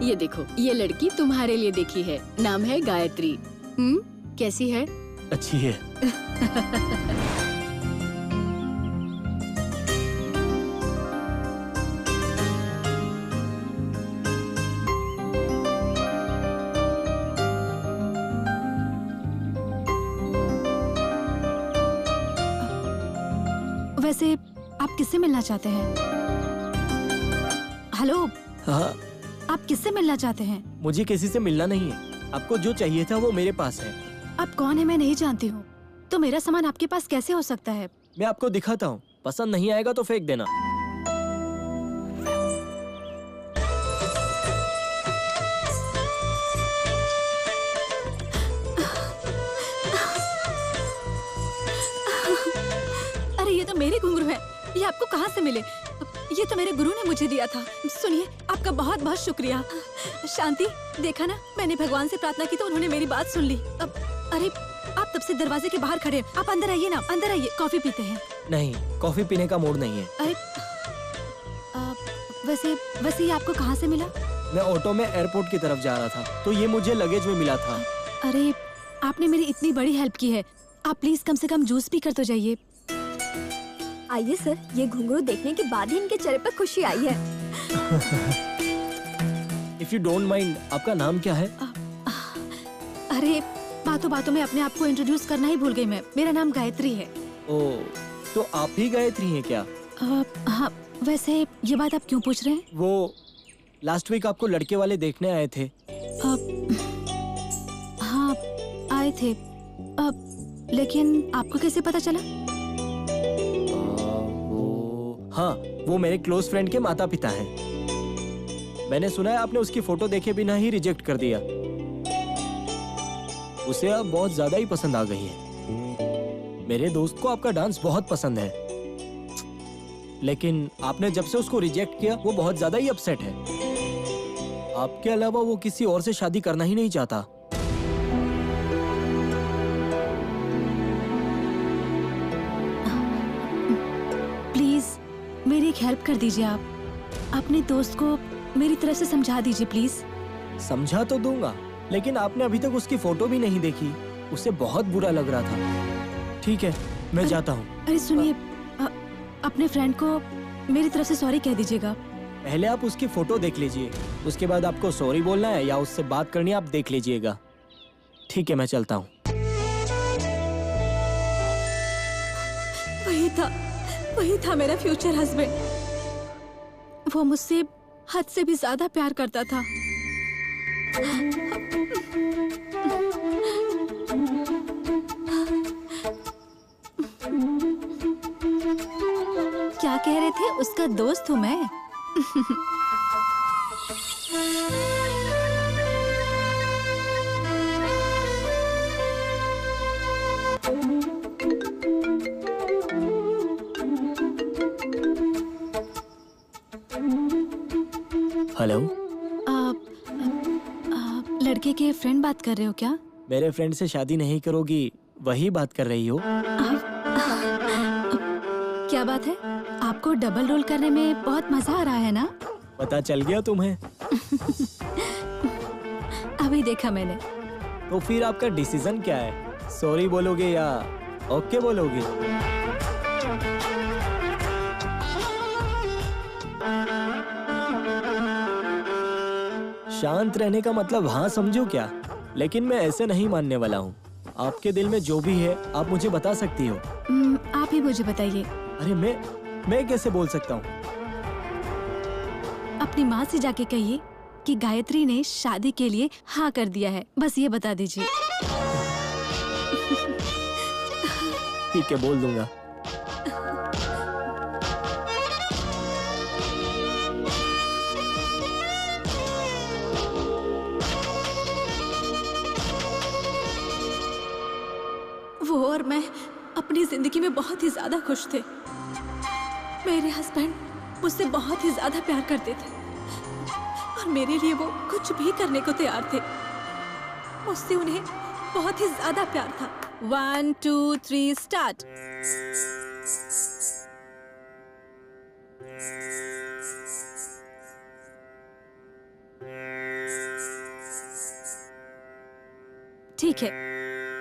ये देखो, ये लड़की तुम्हारे लिए देखी है। नाम है गायत्री। कैसी है? अच्छी है। वैसे आप किससे मिलना चाहते हैं? हेलो, हाँ, आप किससे मिलना चाहते हैं? मुझे किसी से मिलना नहीं है। आपको जो चाहिए था वो मेरे पास है। आप कौन है मैं नहीं जानती हूँ, तो मेरा सामान आपके पास कैसे हो सकता है? मैं आपको दिखाता हूँ, पसंद नहीं आएगा तो फेंक देना। अरे ये तो मेरे घुंघरू है। ये आपको कहाँ से मिले? ये तो मेरे गुरु ने मुझे दिया था। सुनिए, आपका बहुत बहुत शुक्रिया। शांति, देखा ना, मैंने भगवान से प्रार्थना की तो उन्होंने मेरी बात सुन ली। अब अरे आप तब से दरवाजे के बाहर खड़े हैं। आप अंदर आइए ना, अंदर आइए, कॉफी पीते हैं। नहीं, कॉफी पीने का मूड नहीं है। अरे वैसे ये आपको कहाँ से मिला? मैं ऑटो में एयरपोर्ट की तरफ जा रहा था तो ये मुझे लगेज में मिला था। अरे आपने मेरी इतनी बड़ी हेल्प की है, आप प्लीज कम से कम जूस पी कर तो जाइए। आइए सर, ये घुंघरू देखने के बाद ही इनके चेहरे पर खुशी आई है। इफ यू डोंट माइंड, आपका नाम क्या है? अरे बातों बातों में अपने आप को इंट्रोड्यूस करना ही भूल गई मैं। मेरा नाम गायत्री है। ओह, तो आप ही गायत्री हैं क्या? हाँ, वैसे ये बात आप क्यों पूछ रहे हैं? वो लास्ट वीक आपको लड़के वाले देखने आए थे। हाँ, आए थे। लेकिन आपको कैसे पता चला? हाँ, वो मेरे क्लोज फ्रेंड के माता पिता हैं। मैंने सुना है आपने उसकी फोटो देखे बिना ही रिजेक्ट कर दिया। उसे आप बहुत ज्यादा ही पसंद आ गई है। मेरे दोस्त को आपका डांस बहुत पसंद है, लेकिन आपने जब से उसको रिजेक्ट किया वो बहुत ज्यादा ही अपसेट है। आपके अलावा वो किसी और से शादी करना ही नहीं चाहता। प्लीज मेरी एक हेल्प कर दीजिए। आप अपने दोस्त को मेरी तरफ से समझा दीजिए प्लीज। समझा तो दूंगा, लेकिन आपने अभी तक उसकी फोटो भी नहीं देखी। उसे बहुत बुरा लग रहा था। ठीक है, मैं जाता हूँ। अरे सुनिए, अपने फ्रेंड को मेरी तरफ से सॉरी कह दीजिएगा। पहले आप उसकी फोटो देख लीजिए, उसके बाद आपको सॉरी बोलना है या उससे बात करनी है, आप देख लीजिएगा। ठीक है, मैं चलता हूँ। वही था मेरा फ्यूचर हस्बैंड। वो मुझसे हद से भी ज्यादा प्यार करता था। क्या कह रहे थे? उसका दोस्त हूँ मैं। हेलो, लड़के के फ्रेंड बात कर रहे हो क्या? मेरे फ्रेंड से शादी नहीं करोगी, वही बात कर रही हो? क्या बात है? आपको डबल रोल करने में बहुत मजा आ रहा है ना? पता चल गया तुम्हें? अभी देखा मैंने। तो फिर आपका डिसीजन क्या है? सॉरी बोलोगे या ओके बोलोगे? शांत रहने का मतलब हाँ समझो क्या, लेकिन मैं ऐसे नहीं मानने वाला हूँ। आपके दिल में जो भी है आप मुझे बता सकती हो। आप ही मुझे बताइए। अरे मैं कैसे बोल सकता हूँ? अपनी माँ से जाके कहिए कि गायत्री ने शादी के लिए हाँ कर दिया है, बस ये बता दीजिए। ठीक है, बोल दूंगा। वो और मैं अपनी जिंदगी में बहुत ही ज्यादा खुश थे। मेरे हस्बैंड मुझसे बहुत ही ज्यादा प्यार करते थे और मेरे लिए वो कुछ भी करने को तैयार थे। मुझसे उन्हें बहुत ही ज्यादा प्यार था। 1 2 3 स्टार्ट। ठीक है,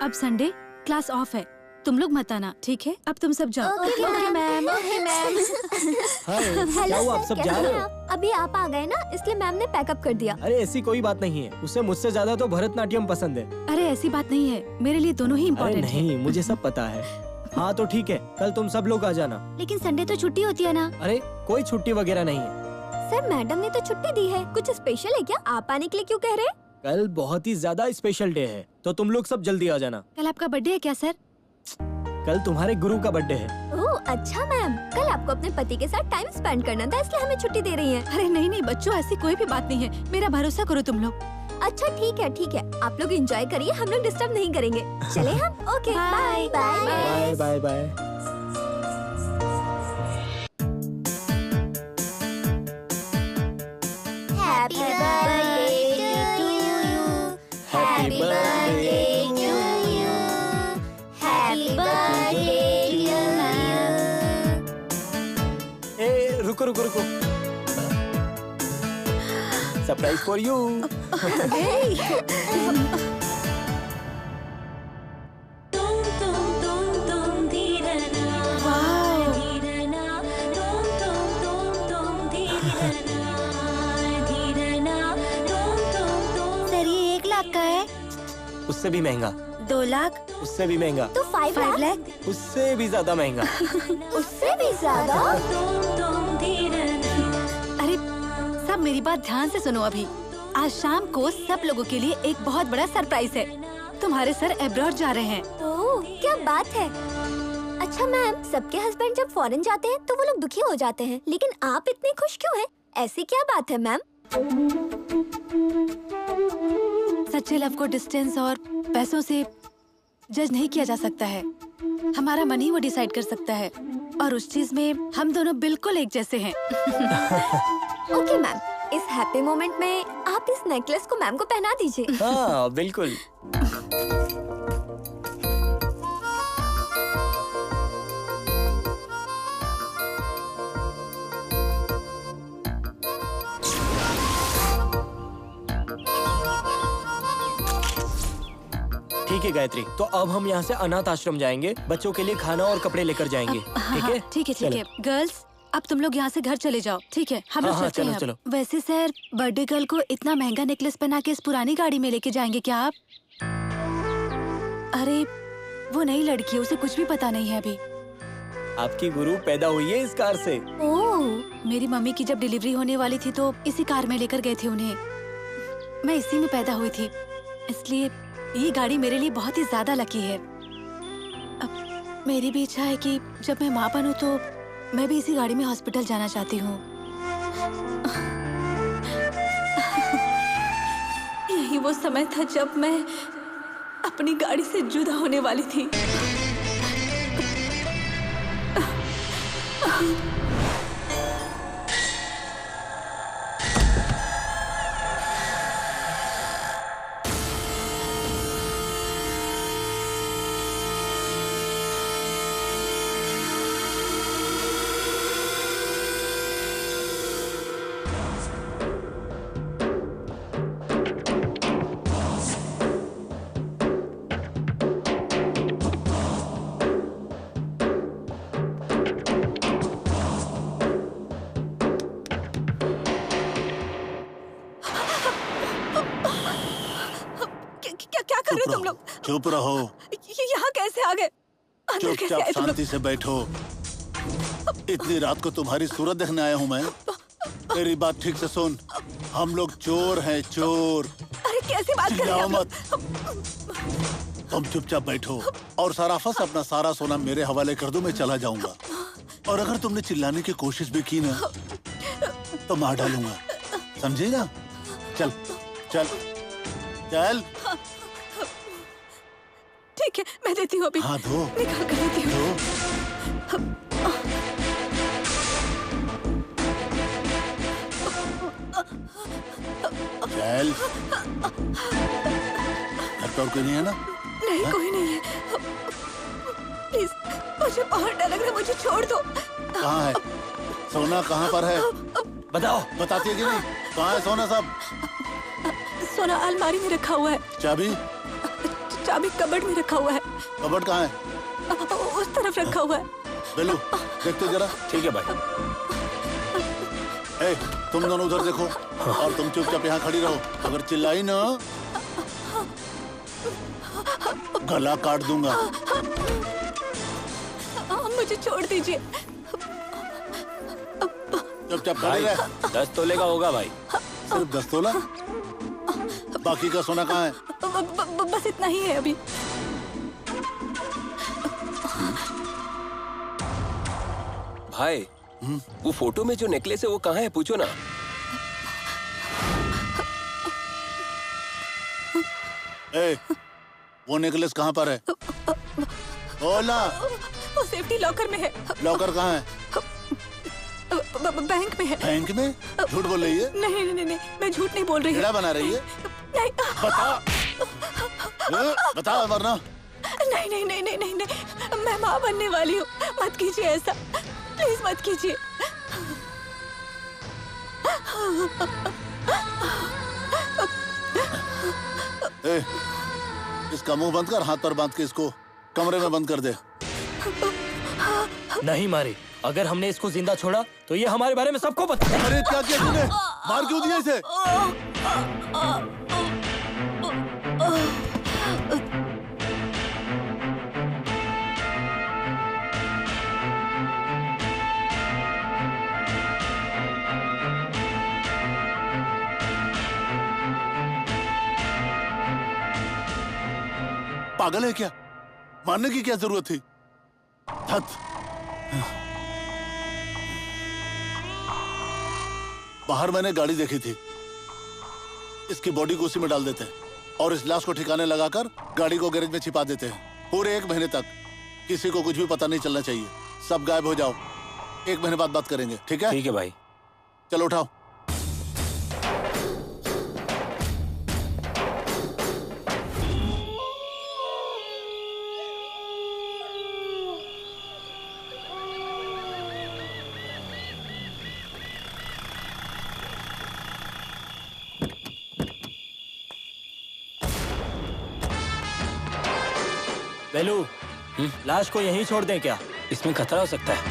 अब संडे क्लास ऑफ है, तुम लोग मत आना, ठीक है? अब तुम सब जाओ। Okay ma'am. हाय, क्या हुआ, आप सब जा रहे हो? अभी आप आ गए ना, इसलिए मैम ने पैकअप कर दिया। अरे ऐसी कोई बात नहीं है, उसे मुझसे ज्यादा तो भरतनाट्यम पसंद है। अरे ऐसी बात नहीं है, मेरे लिए दोनों ही इम्पोर्टेंट है। नहीं, मुझे सब पता है। हाँ तो ठीक है, कल तुम सब लोग आ जाना। लेकिन संडे तो छुट्टी होती है ना? अरे कोई छुट्टी वगैरह नहीं है। सर मैडम ने तो छुट्टी दी है, कुछ स्पेशल है क्या? आप आने के लिए क्यों कह रहे? कल बहुत ही ज्यादा स्पेशल डे है, तो तुम लोग सब जल्दी आ जाना। कल आपका बर्थडे है क्या सर? कल तुम्हारे गुरु का बर्थडे है। ओह अच्छा मैम, कल आपको अपने पति के साथ टाइम स्पेंड करना था, इसलिए हमें छुट्टी दे रही हैं। अरे नहीं नहीं बच्चों, ऐसी कोई भी बात नहीं है, मेरा भरोसा करो तुम लोग। अच्छा ठीक है, आप लोग एंजॉय करिए, हम लोग डिस्टर्ब नहीं करेंगे। चले हम? Okay bye bye bye bye. Happy birthday to you, happy birthday to you, happy birthday to you. ए रुको रुको रुको, सरप्राइज फॉर यू। सर ये 1 लाख का है। उससे भी महंगा। 2 लाख? उससे भी महंगा। तो 5 लाख? उससे भी ज्यादा महंगा। उससे भी ज्यादा? अरे सब मेरी बात ध्यान से सुनो। अभी आज शाम को सब लोगों के लिए एक बहुत बड़ा सरप्राइज है। तुम्हारे सर अब्रॉड जा रहे हैं। ओह क्या बात है। अच्छा मैम, सबके हस्बैंड जब फॉरेन जाते हैं तो वो लोग दुखी हो जाते हैं, लेकिन आप इतने खुश क्यों हैं? ऐसी क्या बात है मैम? सच्चे लव को डिस्टेंस और पैसों से जज नहीं किया जा सकता है। हमारा मन ही वो डिसाइड कर सकता है, और उस चीज में हम दोनों बिल्कुल एक जैसे हैं। ओके मैम, इस हैप्पी मोमेंट में आप इस नेकलेस को मैम को पहना दीजिए। हाँ बिल्कुल। ठीक है गायत्री, तो अब हम यहाँ से अनाथ आश्रम जाएंगे, बच्चों के लिए खाना और कपड़े लेकर जाएंगे। ठीक है? ठीक है। गर्ल्स अब तुम लोग यहाँ से घर चले जाओ, ठीक है? हम लोग चलते हैं। चलो। वैसे सर, बर्थडे गर्ल को इतना महंगा नेकलेस पहना के इस पुरानी गाड़ी में लेके जाएंगे क्या आप? अरे वो नई लड़की है, उसे कुछ भी पता नहीं है अभी। आपकी गुरु पैदा हुई है इस कार से। ओह, मेरी मम्मी की जब डिलीवरी होने वाली थी तो इसी कार में लेकर गए थे उन्हें। मैं इसी में पैदा हुई थी, इसलिए ये गाड़ी मेरे लिए बहुत ही ज्यादा लकी है। अब मेरी भी इच्छा है कि जब मैं माँ बनूं तो मैं भी इसी गाड़ी में हॉस्पिटल जाना चाहती हूँ। यही वो समय था जब मैं अपनी गाड़ी से जुदा होने वाली थी। कर रहे हो तुम लोग? चुप रहो। ये यहाँ कैसे आ गए? अंदर कैसे चुपचाप आए तुम लोग? शांति से बैठो। इतनी रात को तुम्हारी सूरत देखने आया हूँ मैं। तेरी बात ठीक से सुन, हम लोग चोर हैं, चोर। अरे कैसी बात कर रहे हैं आप मत। तुम चुपचाप बैठो और सराफत अपना सारा सोना मेरे हवाले कर दो, मैं चला जाऊंगा। और अगर तुमने चिल्लाने की कोशिश भी की ना तो मार डालूंगा, समझी ना? चल चल चल। ठीक है, मैं देती हूँ अभी। हाँ दो, निकाल कर देती हूँ। चल। घर पर कोई नहीं है ना? नहीं हा? कोई नहीं है। प्लीज, मुझे बहुत डर लग रहा है, मुझे छोड़ दो। कहाँ है सोना? कहाँ पर है बताओ? बताती है कि नहीं? कहाँ है सोना सब? सोना अलमारी में रखा हुआ है। चाबी? चाबी कबर्ड में रखा हुआ है। कबर्ड कहाँ है? उस तरफ रखा हुआ है। बेलू देखते जरा। ठीक है भाई। ए, तुम दोनों उधर देखो और तुम चुपचाप यहाँ खड़ी रहो। अगर चिल्लाई ना गला काट दूंगा। मुझे छोड़ दीजिए। चुपचाप खड़ी रह। 10 तोले का होगा भाई। सिर्फ 10 तोला? बाकी का सोना कहाँ है? बस इतना ही है अभी। भाई वो फोटो में जो नेकलेस है वो कहाँ है, पूछो ना। ए, वो नेकलेस कहाँ पर है? बोला। वो सेफ्टी लॉकर में है। लॉकर कहाँ है? बैंक में है। बैंक में? झूठ बोल रही है? नहीं नहीं नहीं, मैं झूठ नहीं बोल रही हूँ। क्या बना रही है? नहीं। बता वरना। नहीं नहीं नहीं नहीं नहीं नहीं, मैं माँ बनने वाली हूँ। मत कीजिए ऐसा, प्लीज मत कीजिए। ए, इसका मुंह बंद कर, हाथ पर बांध के इसको कमरे में बंद कर दे। नहीं मारी, अगर हमने इसको जिंदा छोड़ा तो ये हमारे बारे में सबको बता। अरे क्या किया तूने? मार क्यों दिया इसे? पागल है क्या? मारने की क्या जरूरत थी? हद। बाहर मैंने गाड़ी देखी थी, इसकी बॉडी को उसी में डाल देते हैं और इस लाश को ठिकाने लगाकर गाड़ी को गैरेज में छिपा देते हैं। पूरे 1 महीने तक किसी को कुछ भी पता नहीं चलना चाहिए। सब गायब हो जाओ, 1 महीने बाद बात करेंगे, ठीक है? ठीक है भाई। चलो उठाओ। बेलू, लाश को यहीं छोड़ दें क्या? इसमें खतरा हो सकता है।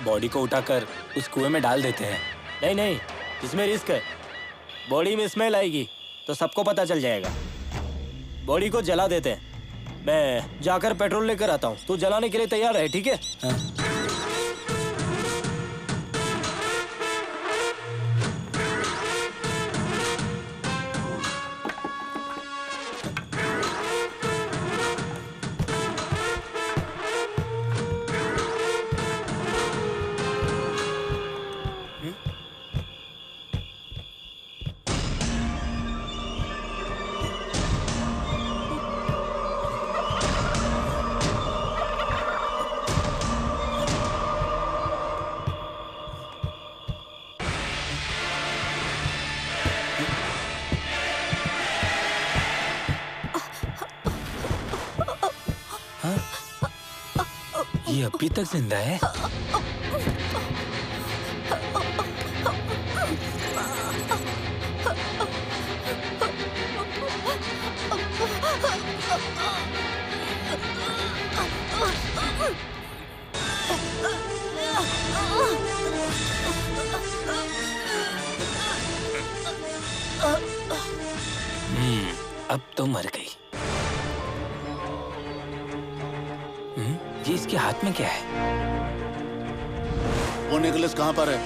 बॉडी को उठाकर उस कुएं में डाल देते हैं। नहीं नहीं, इसमें रिस्क है। बॉडी में स्मेल आएगी तो सबको पता चल जाएगा। बॉडी को जला देते हैं। मैं जाकर पेट्रोल लेकर आता हूँ, तू जलाने के लिए तैयार है, ठीक है? हाँ। ये अभी तक जिंदा है? अब तो मर गई। ये इसके हाथ में क्या है? वो नेकलेस कहाँ पर है?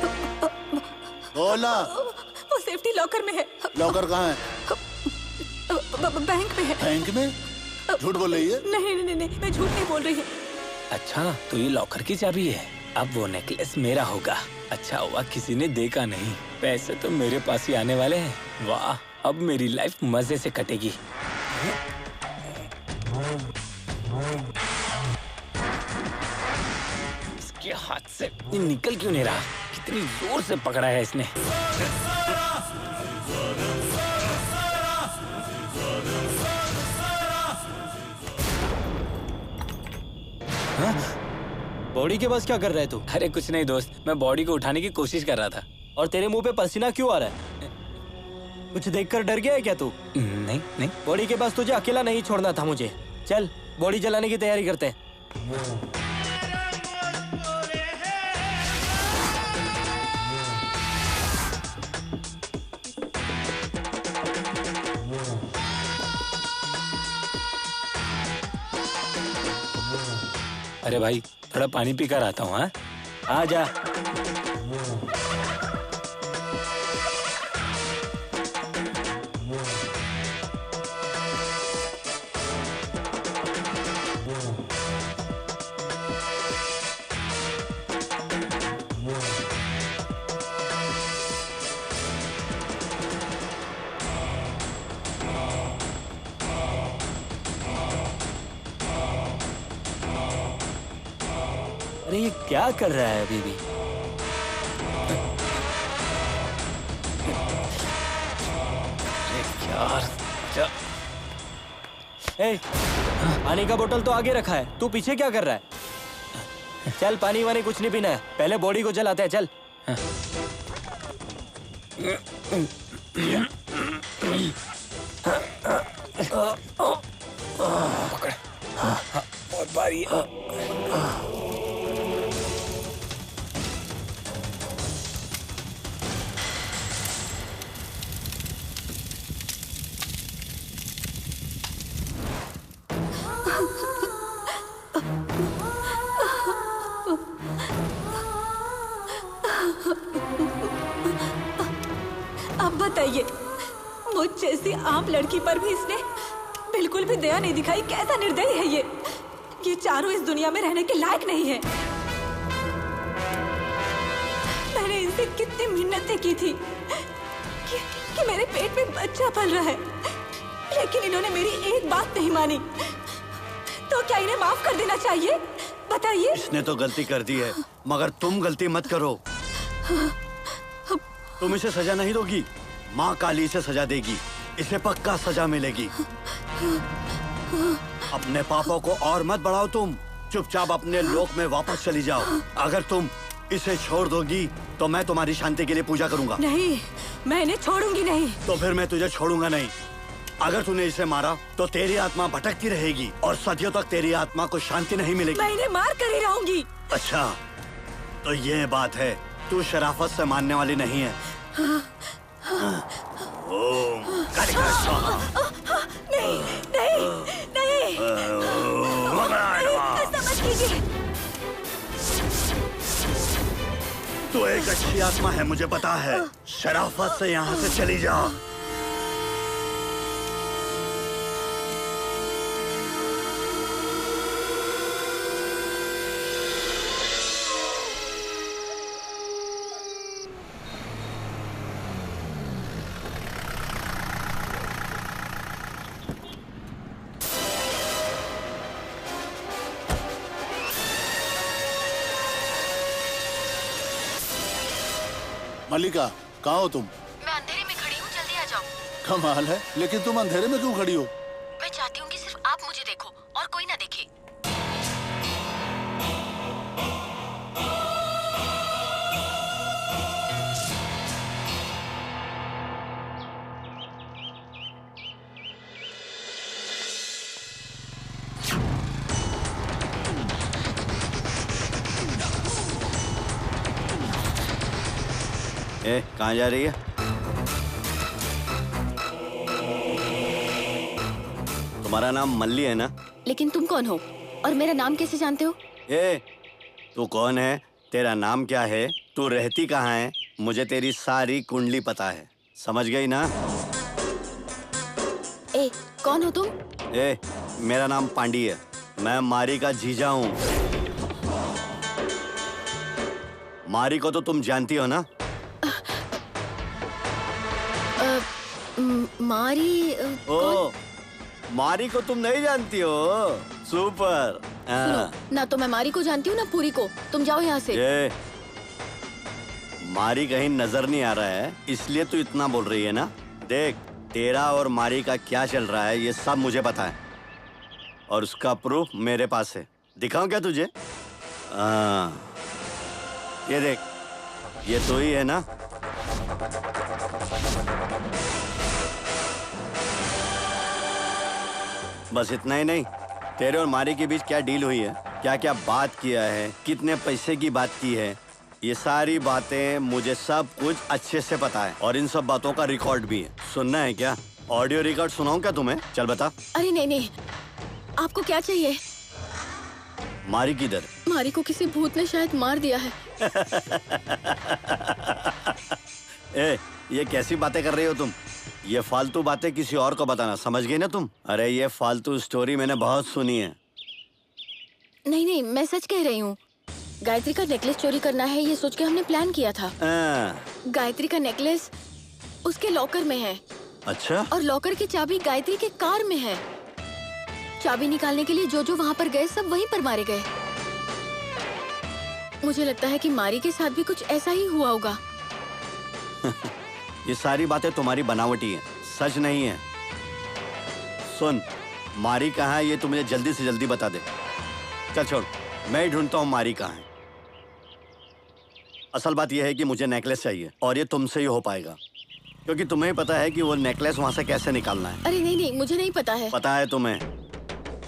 बोला। वो सेफ्टी लॉकर में है। लॉकर कहाँ है? बैंक में है। बैंक में? झूठ बोल रही है? नहीं नहीं नहीं, मैं झूठ नहीं बोल रही हूँ। अच्छा, तो ये लॉकर की चाबी है। अब वो नेकलेस मेरा होगा। अच्छा हुआ किसी ने देखा नहीं। पैसे तो मेरे पास ही आने वाले हैं। वाह, अब मेरी लाइफ मजे से कटेगी। इसके हाथ से निकल क्यों नहीं रहा? कितनी जोर से पकड़ा है इसने। बॉडी के पास क्या कर रहा है तू? अरे कुछ नहीं दोस्त, मैं बॉडी को उठाने की कोशिश कर रहा था। और तेरे मुंह पे पसीना क्यों आ रहा है? कुछ देखकर डर गया है क्या तू? नहीं नहीं। बॉडी के पास तुझे अकेला नहीं छोड़ना था मुझे। चल बॉडी जलाने की तैयारी करते हैं। अरे भाई, थोड़ा पानी पी कर आता हूँ। हाँ, आ जा। अरे ये क्या कर रहा है अभी भी? यार क्या? ए, पानी का बोतल तो आगे रखा है, तू पीछे क्या कर रहा है? चल पानी वानी कुछ नहीं पीना है, पहले बॉडी को जलाते हैं। चल। पकड़। बहुत भारी है। अब बताइए, मुझ जैसी आम लड़की पर भी इसने बिल्कुल भी दया नहीं दिखाई। कैसा निर्दयी है ये चारों इस दुनिया में रहने के लायक नहीं है। मैंने इनसे कितनी मिन्नतें की थी कि मेरे पेट में बच्चा पल रहा है, लेकिन इन्होंने मेरी एक बात नहीं मानी। तो क्या इन्हें माफ कर देना चाहिए? बताइए। इसने तो गलती कर दी है, मगर तुम गलती मत करो। तुम इसे सजा नहीं दोगी, माँ काली इसे सजा देगी। इसे पक्का सजा मिलेगी। अपने पापों को और मत बढ़ाओ। तुम चुपचाप अपने लोक में वापस चली जाओ। अगर तुम इसे छोड़ दोगी तो मैं तुम्हारी शांति के लिए पूजा करूंगा। नहीं, मैं इन्हें छोड़ूंगी नहीं। तो फिर मैं तुझे छोड़ूंगा नहीं। अगर तूने इसे मारा तो तेरी आत्मा भटकती रहेगी और सदियों तक तेरी आत्मा को शांति नहीं मिलेगी। मैं इन्हें मार कर ही रहूंगी। अच्छा, तो ये बात है, तू शराफत से मानने वाली नहीं है। ओम कालिका स्वाहा। नहीं नहीं नहीं, ऐसा मत कीजिए। तू एक अच्छी आत्मा है, मुझे पता है। शराफत से यहाँ से चली जा। मल्लिका, कहाँ हो तुम? मैं अंधेरे में खड़ी हूँ, जल्दी आ जाओ। कमाल है, लेकिन तुम अंधेरे में क्यों खड़ी हो? मैं चाहती हूँ कि सिर्फ आप मुझे देखो और कोई ना देखे। कहाँ जा रही है? तुम्हारा नाम मल्ली है ना? लेकिन तुम कौन हो और मेरा नाम कैसे जानते हो? तू कौन है, तेरा नाम क्या है, तू रहती कहाँ है, मुझे तेरी सारी कुंडली पता है, समझ गई ना? कौन हो तुम? मेरा नाम पांडी है, मैं मारी का जीजा हूँ। मारी को तो तुम जानती हो ना? मारी मारी को तुम नहीं जानती हो? सुपर। ना तो मैं मारी को जानती हूँ ना पूरी को। तुम जाओ यहाँ से। मारी कहीं नजर नहीं आ रहा है इसलिए तू इतना बोल रही है ना? देख, तेरा और मारी का क्या चल रहा है ये सब मुझे पता है और उसका प्रूफ मेरे पास है। दिखाऊं क्या तुझे? ये देख, ये तो ही है ना? बस इतना ही नहीं, तेरे और मारी के बीच क्या डील हुई है, क्या क्या बात किया है, कितने पैसे की बात की है, ये सारी बातें मुझे सब कुछ अच्छे से पता है और इन सब बातों का रिकॉर्ड भी है। सुनना है क्या? ऑडियो रिकॉर्ड सुनाऊं क्या तुम्हें? चल बता। अरे नहीं, आपको क्या चाहिए? मारी किधर? मारी को किसी भूत ने शायद मार दिया है। ये कैसी बातें कर रही हो तुम? ये फालतू बातें किसी और को बताना, समझ गई ना तुम? अरे ये फालतू स्टोरी मैंने बहुत सुनी है। नहीं, मैं सच कह रही हूँ। गायत्री का नेकलेस चोरी करना है ये सोच के हमने प्लान किया था। गायत्री का नेकलेस उसके लॉकर में है। अच्छा? और लॉकर की चाबी गायत्री के कार में है। चाबी निकालने के लिए जो वहाँ पर गए सब वहीं पर मारे गए। मुझे लगता है कि मारी के साथ भी कुछ ऐसा ही हुआ होगा। ये सारी बातें तुम्हारी बनावटी हैं, सच नहीं है। सुन, मारी कहाँ है ये तू मुझे जल्दी से जल्दी बता दे। चल छोड़, मैं ही ढूंढता हूँ मारी कहाँ है। असल बात यह है कि मुझे नेकलेस चाहिए और ये तुमसे ही हो पाएगा क्योंकि तुम्हें ही पता है कि वो नेकलेस वहाँ से कैसे निकालना है। अरे नहीं, मुझे नहीं पता है। पता है तुम्हें?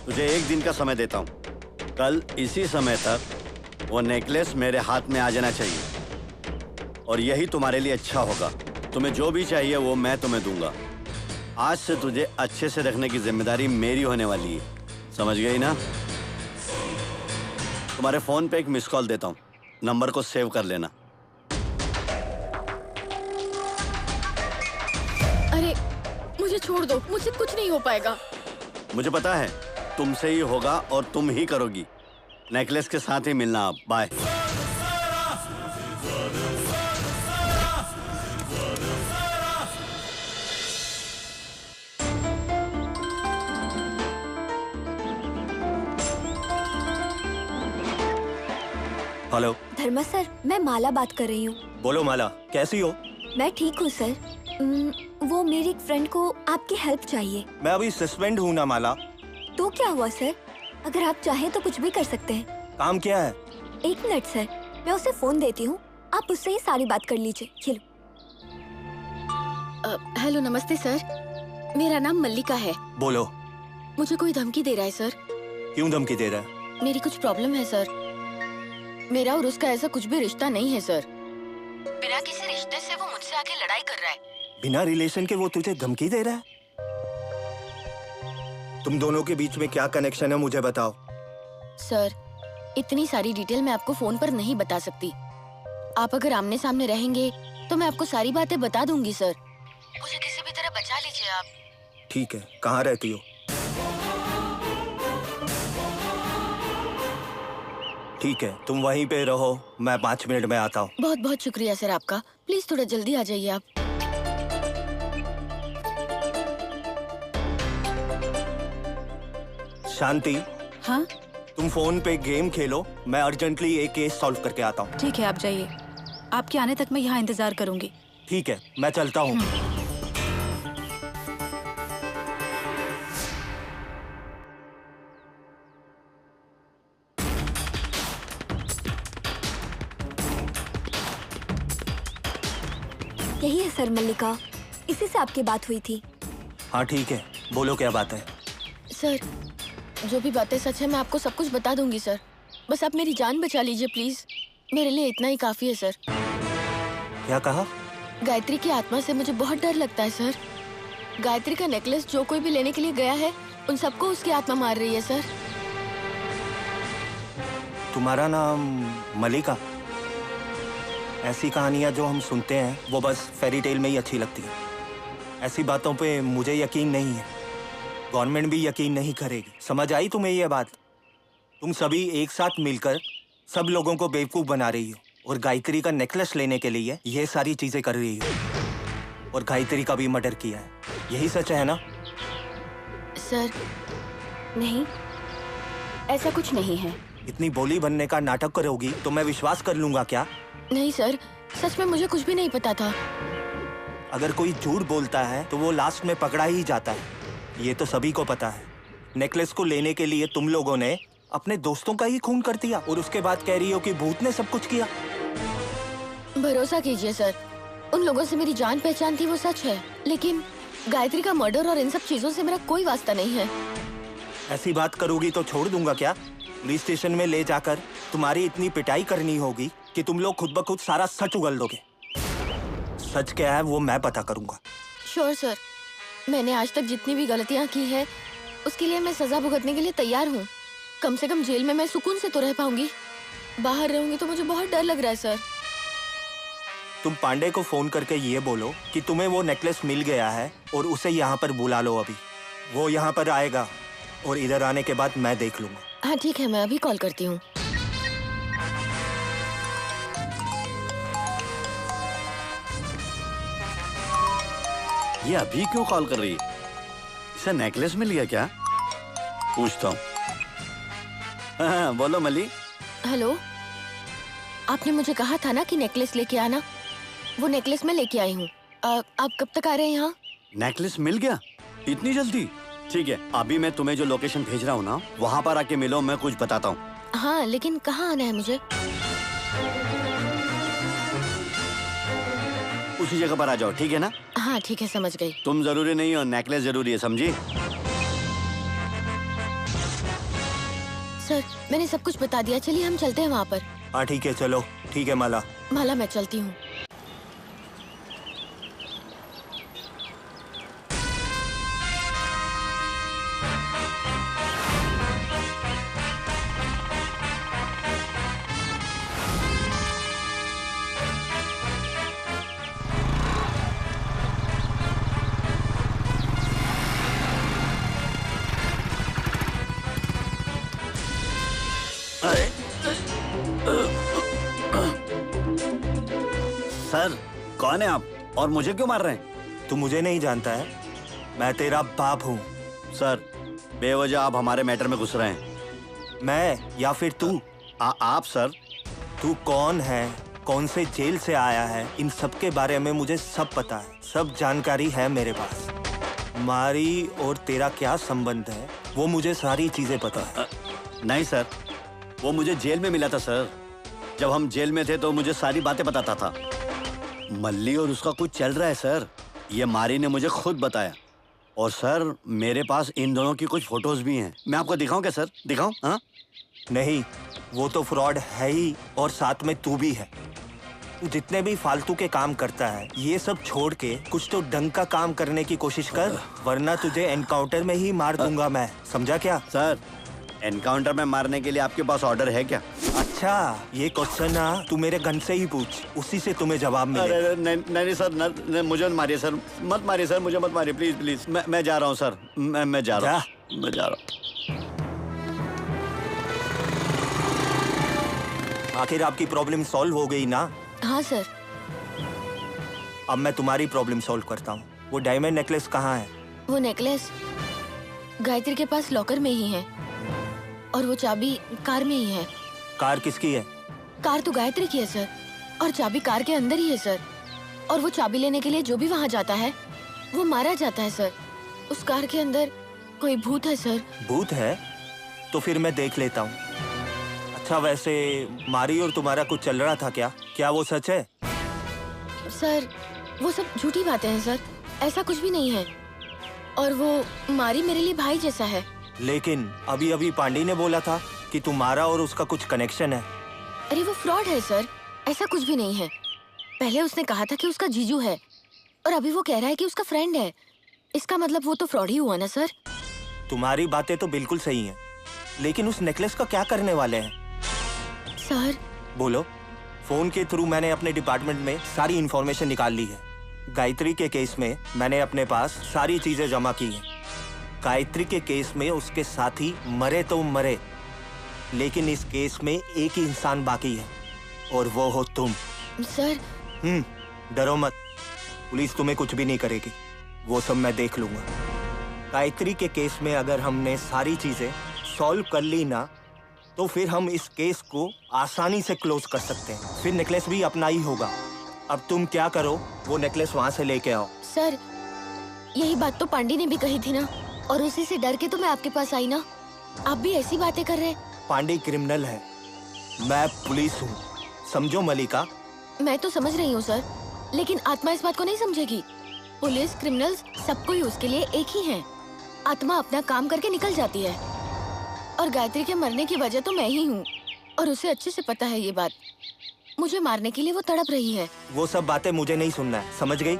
तुझे 1 दिन का समय देता हूँ, कल इसी समय तक वो नेकलेस मेरे हाथ में आ जाना चाहिए और यही तुम्हारे लिए अच्छा होगा। तुम्हें जो भी चाहिए वो मैं तुम्हें दूंगा। आज से तुझे अच्छे से रखने की जिम्मेदारी मेरी होने वाली है, समझ गई ना? तुम्हारे फोन पे एक मिस कॉल देता हूँ, नंबर को सेव कर लेना। अरे मुझे छोड़ दो, मुझसे कुछ नहीं हो पाएगा। मुझे पता है तुमसे ही होगा और तुम ही करोगी। नेकलेस के साथ ही मिलना अब। बाय। हेलो धर्मा सर, मैं माला बात कर रही हूँ। बोलो माला, कैसी हो? मैं ठीक हूँ सर। वो मेरी एक फ्रेंड को आपकी हेल्प चाहिए। मैं अभी सस्पेंड हूँ ना माला। तो क्या हुआ सर? अगर आप चाहें तो कुछ भी कर सकते हैं। काम क्या है? 1 मिनट सर, मैं उसे फोन देती हूँ, आप उससे ही सारी बात कर लीजिए। चलो। हेलो, नमस्ते सर, मेरा नाम मल्लिका है। बोलो। मुझे कोई धमकी दे रहा है सर। क्यों धमकी दे रहा है? मेरी कुछ प्रॉब्लम है सर। मेरा और उसका ऐसा कुछ भी रिश्ता नहीं है सर। बिना किसी रिश्ते से वो मुझसे आके लड़ाई कर रहा है। बिना रिलेशन के वो तुझे धमकी दे रहा है? तुम दोनों के बीच में क्या कनेक्शन है मुझे बताओ। सर, इतनी सारी डिटेल मैं आपको फोन पर नहीं बता सकती। आप अगर आमने सामने रहेंगे तो मैं आपको सारी बातें बता दूंगी सर। मुझे किसी भी तरह बचा लीजिए आप। ठीक है, कहाँ रहती हो? ठीक है, तुम वहीं पे रहो, मैं 5 मिनट में आता हूँ। बहुत बहुत शुक्रिया सर आपका। प्लीज थोड़ा जल्दी आ जाइए आप। शांति। हाँ? तुम फोन पे गेम खेलो, मैं अर्जेंटली एक केस सॉल्व करके आता हूँ। ठीक है, आप जाइए। आपके आने तक मैं यहाँ इंतजार करूंगी। ठीक है, मैं चलता हूँ। यही है सर मल्लिका, इसी से आपकी बात हुई थी। हाँ ठीक है, बोलो क्या बात है? सर, जो भी बातें सच है मैं आपको सब कुछ बता दूंगी सर। बस आप मेरी जान बचा लीजिए प्लीज। मेरे लिए इतना ही काफी है सर। क्या कहा? गायत्री की आत्मा से मुझे बहुत डर लगता है सर। गायत्री का नेकलेस जो कोई भी लेने के लिए गया है उन सबको उसकी आत्मा मार रही है सर। तुम्हारा नाम मलिका? ऐसी कहानियां जो हम सुनते हैं वो बस फेरी टेल में ही अच्छी लगती है। ऐसी बातों पे मुझे यकीन नहीं है, गवर्नमेंट भी यकीन नहीं करेगी। समझ आई तुम्हें ये बात? तुम सभी एक साथ मिलकर सब लोगों को बेवकूफ बना रही हो और गायत्री का नेकलेस लेने के लिए ये सारी चीजें कर रही हो, और गायत्री का भी मर्डर किया है। यही सच है ना? सर नहीं, ऐसा कुछ नहीं है। इतनी भोली बनने का नाटक करोगी तो मैं विश्वास कर लूंगा क्या? नहीं सर, सच में मुझे कुछ भी नहीं पता था। अगर कोई झूठ बोलता है तो वो लास्ट में पकड़ा ही जाता है, ये तो सभी को पता है। नेकलेस को लेने के लिए तुम लोगों ने अपने दोस्तों का ही खून कर दिया और उसके बाद कह रही हो कि भूत ने सब कुछ किया। भरोसा कीजिए सर, उन लोगों से मेरी जान पहचान थी, वो सच है, लेकिन गायत्री का मर्डर और इन सब चीजों से मेरा कोई वास्ता नहीं है। ऐसी बात करोगी तो छोड़ दूंगा क्या? पुलिस स्टेशन में ले जाकर तुम्हारी इतनी पिटाई करनी होगी कि तुम लोग खुद ब खुद सारा सच उगल दोगे। सच क्या है वो मैं पता करूंगा। श्योर सर, मैंने आज तक जितनी भी गलतियां की है उसके लिए मैं सजा भुगतने के लिए तैयार हूँ। कम से कम जेल में मैं सुकून से तो रह पाऊंगी, बाहर रहूंगी तो मुझे बहुत डर लग रहा है सर। तुम पांडे को फोन करके ये बोलो कि तुम्हें वो नेकलेस मिल गया है और उसे यहाँ पर बुला लो अभी। वो यहाँ पर आएगा और इधर आने के बाद मैं देख लूंगा। हाँ ठीक है, मैं अभी कॉल करती हूँ। ये अभी क्यों कॉल कर रही है? इसे नेकलेस मिल गया क्या? पूछता हूँ। हाँ, बोलो मली। हेलो, आपने मुझे कहा था ना कि नेकलेस लेके आना, वो नेकलेस मैं लेके आई हूँ। आप कब तक आ रहे हैं यहाँ? नेकलेस मिल गया इतनी जल्दी? ठीक है, अभी मैं तुम्हें जो लोकेशन भेज रहा हूँ ना, वहाँ पर आके मिलो, मैं कुछ बताता हूँ। हाँ, लेकिन कहाँ आना है मुझे? उसी जगह पर आ जाओ, ठीक है ना? हाँ ठीक है, समझ गई। तुम जरूरी नहीं हो, नेकलेस जरूरी है, समझी? सर, मैंने सब कुछ बता दिया, चलिए हम चलते हैं वहाँ पर। हाँ ठीक है, चलो। ठीक है माला। माला, मैं चलती हूँ। सर, कौन है आप और मुझे क्यों मार रहे हैं? तू मुझे नहीं जानता है, मैं तेरा बाप हूँ। सर, बेवजह आप हमारे मैटर में घुस रहे हैं। मैं या फिर तू? आप सर। तू कौन है, कौन से जेल से आया है, इन सब के बारे में मुझे सब पता है, सब जानकारी है मेरे पास। मारी और तेरा क्या संबंध है वो मुझे सारी चीजें पता है। नहीं सर, वो मुझे जेल में मिला था सर। जब हम जेल में थे तो मुझे सारी बातें बताता था। मल्ली और उसका कुछ चल रहा है सर, ये मारी ने मुझे खुद बताया। और सर, मेरे पास इन दोनों की कुछ फोटोज भी हैं। मैं आपको दिखाऊं क्या सर? दिखाऊं? हाँ? नहीं, वो तो फ्रॉड है ही, और साथ में तू भी है। तू जितने भी फालतू के काम करता है, ये सब छोड़ के कुछ तो ढंग का काम करने की कोशिश कर, वरना तुझे एनकाउंटर में ही मार दूंगा मैं, समझा क्या? सर, एनकाउंटर में मारने के लिए आपके पास ऑर्डर है क्या? अच्छा, ये क्वेश्चन ना तू मेरे गन से ही पूछ, उसी से तुम्हें जवाब मिलेगा। अरे नहीं सर, मुझे मत मारिए सर, मत मारिए सर, मुझे मत मारिए प्लीज प्लीज। मैं जा रहा हूँ सर, मैं जा रहा हूँ, मैं जा रहा हूँ। आखिर आपकी प्रॉब्लम सॉल्व हो गई ना? हाँ सर। अब मैं तुम्हारी प्रॉब्लम सॉल्व करता हूँ। वो डायमंड नेकलेस कहाँ है? वो नेकलेस गायत्री के पास लॉकर में ही है, और वो चाबी कार में ही है। कार किसकी है? कार तो गायत्री की है सर, और चाबी कार के अंदर ही है सर। और वो चाबी लेने के लिए जो भी वहाँ जाता है वो मारा जाता है सर। उस कार के अंदर कोई भूत है सर। भूत है? तो फिर मैं देख लेता हूँ। अच्छा, वैसे मारी और तुम्हारा कुछ चल रहा था क्या वो सच है? सर, वो सब झूठी बातें हैं सर, ऐसा कुछ भी नहीं है। और वो मारी मेरे लिए भाई जैसा है। लेकिन अभी अभी पांडे ने बोला था कि तुम्हारा और उसका कुछ कनेक्शन है। अरे वो फ्रॉड है सर, ऐसा कुछ भी नहीं है। पहले उसने कहा था कि उसका जीजू है, और अभी वो कह रहा है कि उसका फ्रेंड है। इसका मतलब वो तो फ्रॉड ही हुआ ना सर। तुम्हारी बातें तो बिल्कुल सही हैं, लेकिन उस नेकलेस का क्या करने वाले हैं? सर बोलो। फोन के थ्रू मैंने अपने डिपार्टमेंट में सारी इंफॉर्मेशन निकाल ली है। गायत्री के केस में मैंने अपने पास सारी चीजें जमा की हैं। गायत्री के केस में उसके साथी मरे तो मरे, लेकिन इस केस में एक ही इंसान बाकी है और वो हो तुम। सर डरो मत, पुलिस तुम्हें कुछ भी नहीं करेगी, वो सब मैं देख लूंगा। गायत्री के केस में अगर हमने सारी चीजें सॉल्व कर ली ना, तो फिर हम इस केस को आसानी से क्लोज कर सकते हैं। फिर नेकलेस भी अपना ही होगा। अब तुम क्या करो, वो नेकलेस वहां से लेके आओ। सर, यही बात तो पांडे ने भी कही थी ना, और उसी से डर के तो मैं आपके पास आई ना। आप भी ऐसी बातें कर रहे हैं। पांडे क्रिमिनल है, मैं पुलिस हूँ, समझो मलिका। मैं तो समझ रही हूँ सर, लेकिन आत्मा इस बात को नहीं समझेगी। पुलिस, क्रिमिनल्स, सबको ही उसके लिए एक ही है। आत्मा अपना काम करके निकल जाती है, और गायत्री के मरने की वजह तो मैं ही हूँ, और उसे अच्छे से पता है ये बात। मुझे मारने के लिए वो तड़प रही है। वो सब बातें मुझे नहीं सुनना है, समझ गई?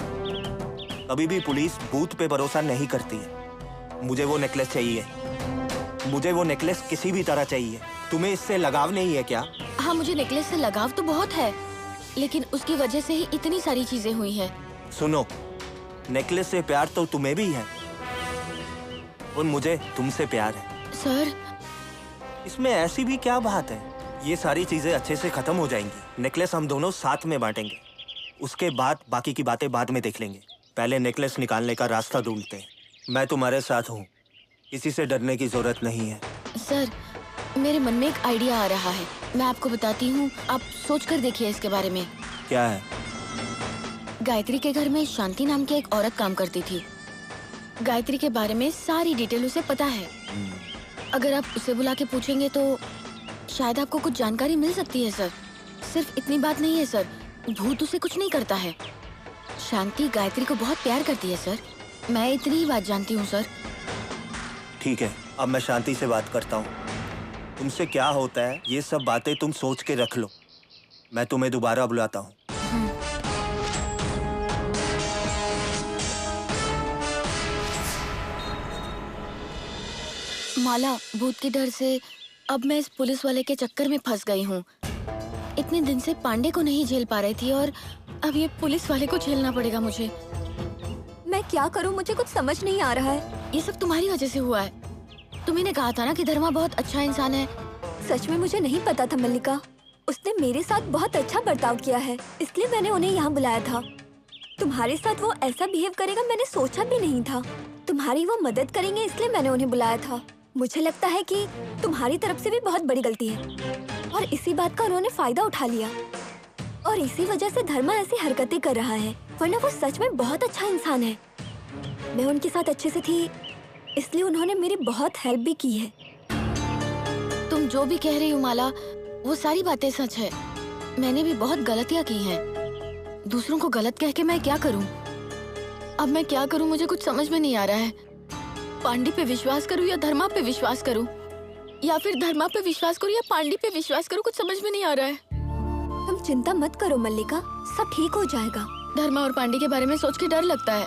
कभी भी पुलिस भूत पे भरोसा नहीं करती है। मुझे वो नेकलेस चाहिए, मुझे वो नेकलेस किसी भी तरह चाहिए। तुम्हें इससे लगाव नहीं है क्या? हाँ, मुझे नेकलेस से लगाव तो बहुत है, लेकिन उसकी वजह से ही इतनी सारी चीजें हुई हैं। सुनो, नेकलेस से प्यार तो तुम्हें भी है, और मुझे तुमसे प्यार है। सर, इसमें ऐसी भी क्या बात है? ये सारी चीजें अच्छे से खत्म हो जाएंगी। नेकलेस हम दोनों साथ में बांटेंगे, उसके बाद बाकी की बातें बाद में देख लेंगे। पहले नेकलेस निकालने का रास्ता ढूंढते हैं। मैं तुम्हारे साथ हूँ, किसी से डरने की जरूरत नहीं है। सर, मेरे मन में एक आइडिया आ रहा है, मैं आपको बताती हूँ, आप सोच कर देखिए इसके बारे में। क्या है? गायत्री के घर में शांति नाम की एक औरत काम करती थी। गायत्री के बारे में सारी डिटेल उसे पता है। अगर आप उसे बुला के पूछेंगे तो शायद आपको कुछ जानकारी मिल सकती है सर। सिर्फ इतनी बात नहीं है सर, भूत उसे कुछ नहीं करता है। शांति गायत्री को बहुत प्यार करती है सर, मैं इतनी ही बात जानती हूँ सर। ठीक है, अब मैं शांति से बात करता हूँ। तुमसे क्या होता है ये सब बातें तुम सोच के रख लो, मैं तुम्हें दोबारा बुलाता हूँ। माला, भूत के डर से अब मैं इस पुलिस वाले के चक्कर में फंस गई हूँ। इतने दिन से पांडे को नहीं झेल पा रही थी, और अब ये पुलिस वाले को झेलना पड़ेगा मुझे। मैं क्या करूँ, मुझे कुछ समझ नहीं आ रहा है। ये सब तुम्हारी वजह से हुआ है। तुम्ही कहा था ना कि धर्मा बहुत अच्छा इंसान है। सच में मुझे नहीं पता था मल्लिका, उसने मेरे साथ बहुत अच्छा बर्ताव किया है, इसलिए मैंने उन्हें यहाँ बुलाया था। तुम्हारे साथ वो ऐसा बिहेव करेगा मैंने सोचा भी नहीं था। तुम्हारी वो मदद करेंगे इसलिए मैंने उन्हें बुलाया था। मुझे लगता है कि तुम्हारी तरफ से भी बहुत बड़ी गलती है, और इसी बात का उन्होंने फायदा उठा लिया, और इसी वजह से धर्मा ऐसी हरकतें कर रहा है, वरना वो सच में बहुत अच्छा इंसान है। मैं उनके साथ अच्छे से थी, इसलिए उन्होंने मेरी बहुत हेल्प भी की है। तुम जो भी कह रही हो माला, वो सारी बातें सच है। मैंने भी बहुत गलतियाँ की हैं। दूसरों को गलत कह के मैं क्या करूं? अब मैं क्या करूं, मुझे कुछ समझ में नहीं आ रहा है। पांडे पे विश्वास करूं या धर्मा पे विश्वास करूं, या फिर धर्मा पे विश्वास करूं या पांडे पे विश्वास करूं, कुछ समझ में नहीं आ रहा है। तुम चिंता मत करो मल्लिका, सब ठीक हो जाएगा। धर्मा और पांडे के बारे में सोच के डर लगता है,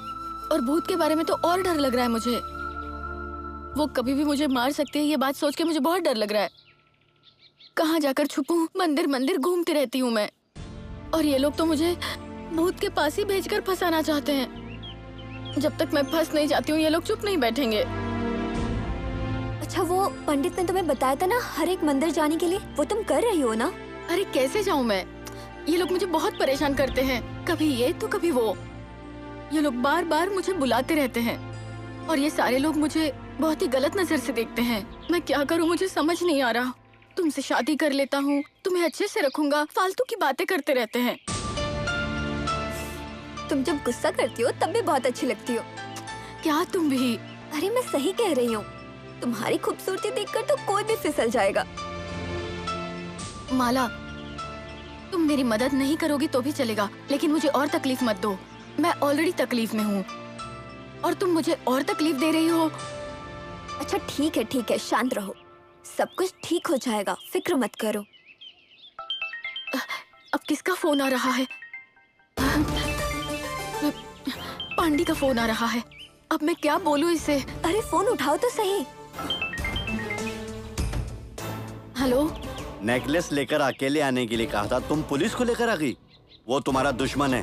और भूत के बारे में तो और डर लग रहा है मुझे। वो कभी भी मुझे मार सकते हैं, ये बात सोच के मुझे बहुत डर लग रहा है। कहाँ जाकर छुपूं? मंदिर मंदिर घूमती रहती हूँ मैं, और ये लोग तो मुझे भूत के पास ही भेजकर फंसाना चाहते हैं। जब तक मैं फंस नहीं जाती हूँ ये लोग चुप नहीं बैठेंगे। अच्छा, वो पंडित ने तुम्हें बताया था ना हर एक मंदिर जाने के लिए, वो तुम कर रही हो ना? अरे कैसे जाऊँ मैं? ये लोग मुझे बहुत परेशान करते हैं, कभी ये तो कभी वो। ये लोग बार बार मुझे बुलाते रहते हैं, और ये सारे लोग मुझे बहुत ही गलत नजर से देखते हैं। मैं क्या करूँ, मुझे समझ नहीं आ रहा। तुमसे शादी कर लेता हूँ, तुम्हें अच्छे से रखूंगा, फालतू की बातें करते रहते हैं। तुम जब गुस्सा करती हो तब भी बहुत अच्छी लगती हो। क्या तुम भी? अरे मैं सही कह रही हूँ, तुम्हारी खूबसूरती देखकर तो कोई भी फिसल जाएगा। माला, तुम मेरी मदद नहीं करोगी तो भी चलेगा, लेकिन मुझे और तकलीफ मत दो। मैं ऑलरेडी तकलीफ में हूँ, और तुम मुझे और तकलीफ दे रही हो। अच्छा ठीक है, शांत रहो, सब कुछ ठीक हो जाएगा, फिक्र मत करो। अब किसका फोन आ रहा है? पांडे का फोन आ रहा है। अब मैं क्या बोलूं इसे? अरे फोन उठाओ तो सही। हेलो। नेकलेस लेकर अकेले आने के लिए कहा था, तुम पुलिस को लेकर आ गई। वो तुम्हारा दुश्मन है।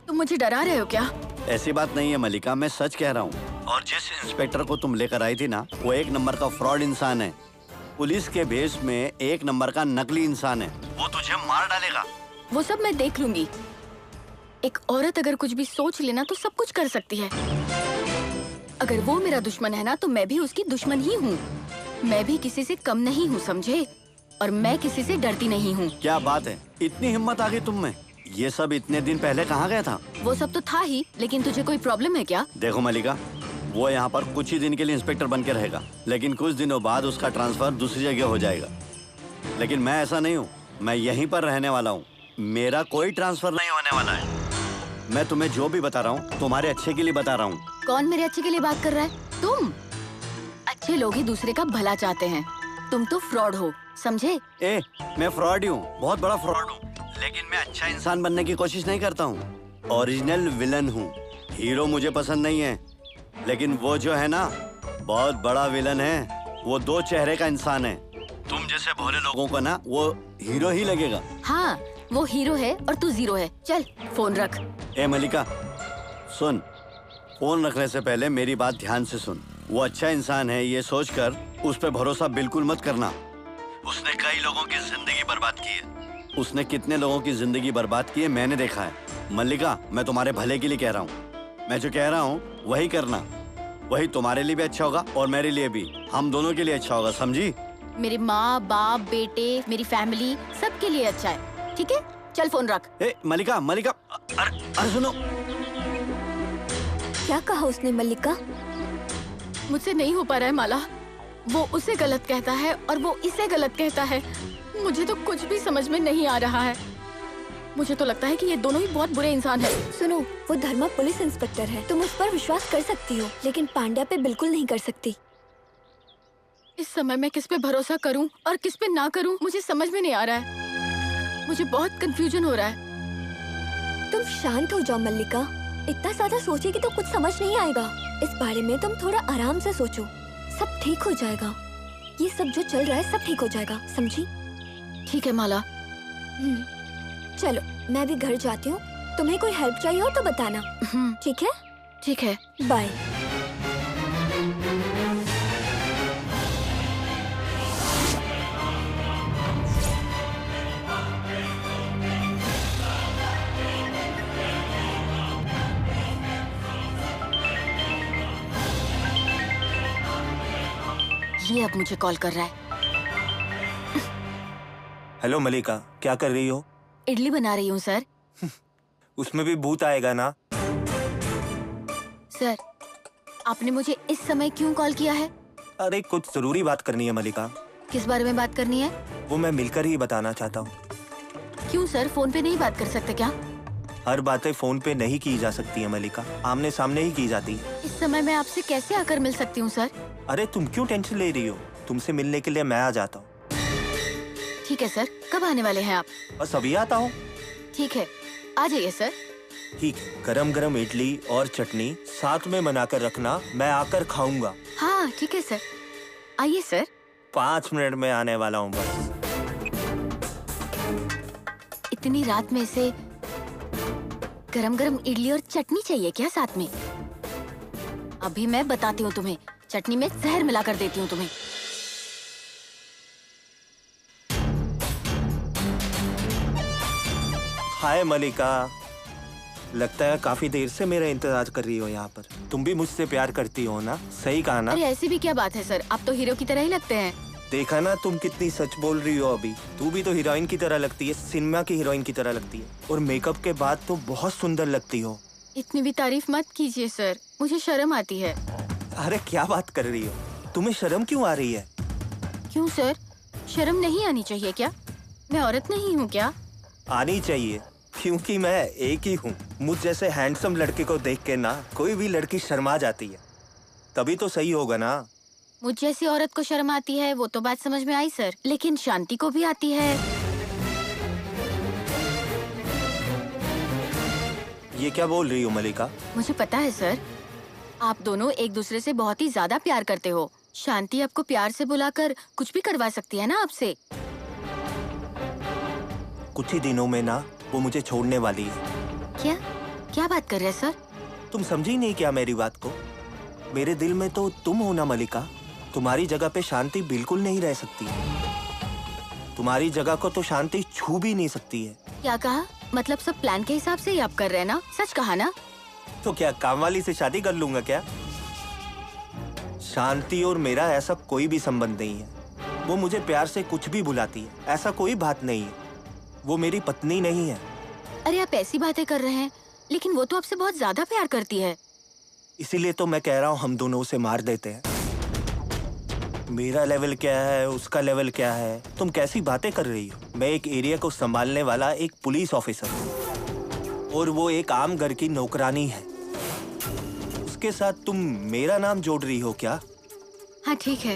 तुम मुझे डरा रहे हो क्या? ऐसी बात नहीं है मलिका, मैं सच कह रहा हूँ। और जिस इंस्पेक्टर को तुम लेकर आई थी ना, वो एक नंबर का फ्रॉड इंसान है। पुलिस के भेष में एक नंबर का नकली इंसान है। वो तुझे मार डालेगा। वो सब मैं देख लूंगी। एक औरत अगर कुछ भी सोच लेना तो सब कुछ कर सकती है। अगर वो मेरा दुश्मन है ना, तो मैं भी उसकी दुश्मन ही हूँ। मैं भी किसी से कम नहीं हूँ, समझे? और मैं किसी से डरती नहीं हूँ। क्या बात है, इतनी हिम्मत आ गई तुम में। ये सब इतने दिन पहले कहाँ गया था? वो सब तो था ही, लेकिन तुझे कोई प्रॉब्लम है क्या? देखो मलिका, वो यहाँ पर कुछ ही दिन के लिए इंस्पेक्टर बन के रहेगा, लेकिन कुछ दिनों बाद उसका ट्रांसफर दूसरी जगह हो जाएगा। लेकिन मैं ऐसा नहीं हूँ, मैं यहीं पर रहने वाला हूँ। मेरा कोई ट्रांसफर नहीं होने वाला है। मैं तुम्हें जो भी बता रहा हूँ तुम्हारे अच्छे के लिए बता रहा हूँ। कौन मेरे अच्छे के लिए बात कर रहा है? तुम। अच्छे लोग ही दूसरे का भला चाहते हैं। तुम तो फ्रॉड हो, समझे? मैं फ्रॉड ही हूँ, बहुत बड़ा फ्रॉड हूँ, लेकिन मैं अच्छा इंसान बनने की कोशिश नहीं करता हूँ। ओरिजिनल विलन हूँ। हीरो मुझे पसंद नहीं है, लेकिन वो जो है ना, बहुत बड़ा विलन है। वो दो चेहरे का इंसान है। तुम जैसे भोले लोगों को ना वो हीरो ही लगेगा। हाँ, वो हीरो है और तू जीरो है। चल फोन रख। मलिका सुन, फोन रखने से पहले मेरी बात ध्यान से सुन। वो अच्छा इंसान है ये सोचकर उस पे भरोसा बिल्कुल मत करना। उसने कई लोगों की जिंदगी बर्बाद की है। उसने कितने लोगों की जिंदगी बर्बाद की है मैंने देखा है। मल्लिका, मैं तुम्हारे भले के लिए कह रहा हूँ। मैं जो कह रहा हूँ वही करना। वही तुम्हारे लिए भी अच्छा होगा और मेरे लिए भी। हम दोनों के लिए अच्छा होगा, समझी? मेरे माँ बाप, बेटे, मेरी फैमिली, सबके लिए अच्छा है। ठीक है, चल फोन रख। मल्लिका, मल्लिका, अरे सुनो। क्या कहा उसने मल्लिका? मुझसे नहीं हो पा रहा है माला। वो उसे गलत कहता है और वो इसे गलत कहता है। मुझे तो कुछ भी समझ में नहीं आ रहा है। मुझे तो लगता है कि ये दोनों ही बहुत बुरे इंसान हैं। सुनो, वो धर्मा पुलिस इंस्पेक्टर है। तुम उस पर विश्वास कर सकती हो, लेकिन पांड्या पे बिल्कुल नहीं कर सकती। इस समय मैं किस पे भरोसा करूं और किस पे ना करूं, मुझे समझ में नहीं आ रहा है। मुझे बहुत कंफ्यूजन हो रहा है। तुम शांत हो जाओ मल्लिका। इतना ज्यादा सोचेगी तो कुछ समझ नहीं आएगा। इस बारे में तुम थोड़ा आराम से सोचो। सब ठीक हो जाएगा। ये सब जो चल रहा है सब ठीक हो जाएगा, समझी? ठीक है माला। चलो मैं भी घर जाती हूँ। तुम्हें कोई हेल्प चाहिए हो तो बताना। ठीक है? ठीक है, बाय। ये अब मुझे कॉल कर रहा है। हेलो मलिका, क्या कर रही हो? इडली बना रही हूँ सर। उसमें भी भूत आएगा ना? सर, आपने मुझे इस समय क्यों कॉल किया है? अरे कुछ जरूरी बात करनी है मलिका। किस बारे में बात करनी है? वो मैं मिलकर ही बताना चाहता हूँ। क्यों सर, फोन पे नहीं बात कर सकते क्या? हर बातें फोन पे नहीं की जा सकती है मलिका, आमने सामने ही की जाती है। इस समय मैं आपसे कैसे आकर मिल सकती हूँ सर? अरे तुम क्यों टेंशन ले रही हो? तुमसे मिलने के लिए मैं आ जाता हूँ। ठीक है सर, कब आने वाले हैं आप? बस अभी आता हूँ। ठीक है, आ जाइए सर। ठीक है, गरम गरम इडली और चटनी साथ में बनाकर रखना, मैं आकर खाऊंगा। हाँ ठीक है सर, आइए सर। 5 मिनट में आने वाला हूँ बस। इतनी रात में से गरम गरम इडली और चटनी चाहिए क्या साथ में? अभी मैं बताती हूँ तुम्हें, चटनी में जहर मिलाकर देती हूँ तुम्हें। हाय मलिका, लगता है काफी देर से मेरा इंतजार कर रही हो यहाँ पर। तुम भी मुझसे प्यार करती हो ना? सही कहा ना? अरे ऐसी भी क्या बात है सर, आप तो हीरो की तरह ही लगते हैं। देखा ना तुम कितनी सच बोल रही हो अभी। तू भी तो हीरोइन की तरह लगती है, सिनेमा की हीरोइन की तरह लगती है। और मेकअप के बाद तो बहुत सुंदर लगती हो। इतनी भी तारीफ मत कीजिए सर, मुझे शर्म आती है। अरे क्या बात कर रही हो? तुम्हें शर्म क्यों आ रही है? क्यों सर, शर्म नहीं आनी चाहिए क्या? मैं औरत नहीं हूँ क्या? आनी चाहिए, क्योंकि मैं एक ही हूँ। मुझ जैसे हैंडसम लड़के को देख के ना कोई भी लड़की शर्मा जाती है। तभी तो सही होगा ना? मुझ जैसी औरत को शर्म आती है वो तो बात समझ में आई सर, लेकिन शांति को भी आती है। ये क्या बोल रही हो मलिका? मुझे पता है सर, आप दोनों एक दूसरे से बहुत ही ज्यादा प्यार करते हो। शांति आपको प्यार से बुलाकर कुछ भी करवा सकती है ना आपसे। कुछ ही दिनों में ना वो मुझे छोड़ने वाली है। क्या क्या बात कर रहे हैं सर? तुम समझी नहीं क्या मेरी बात को? मेरे दिल में तो तुम हो ना मलिका। तुम्हारी जगह पे शांति बिल्कुल नहीं रह सकती। तुम्हारी जगह को तो शांति छू भी नहीं सकती है। क्या कहा? मतलब सब प्लान के हिसाब से ही आप कर रहे हैं ना? सच कहा ना? तो क्या काम वाली से शादी कर लूंगा क्या? शांति और मेरा ऐसा कोई भी संबंध नहीं है। वो मुझे प्यार से कुछ भी बुलाती है, ऐसा कोई बात नहीं है। वो मेरी पत्नी नहीं है। अरे आप ऐसी बातें कर रहे हैं, लेकिन वो तो आपसे बहुत ज्यादा प्यार करती है। इसीलिए तो मैं कह रहा हूँ हम दोनों उसे मार देते हैं। मेरा लेवल क्या है, उसका लेवल क्या है, तुम कैसी बातें कर रही हो? मैं एक एरिया को संभालने वाला एक पुलिस ऑफिसर हूँ और वो एक आम घर की नौकरानी है। उसके साथ तुम मेरा नाम जोड़ रही हो क्या? हाँ ठीक है।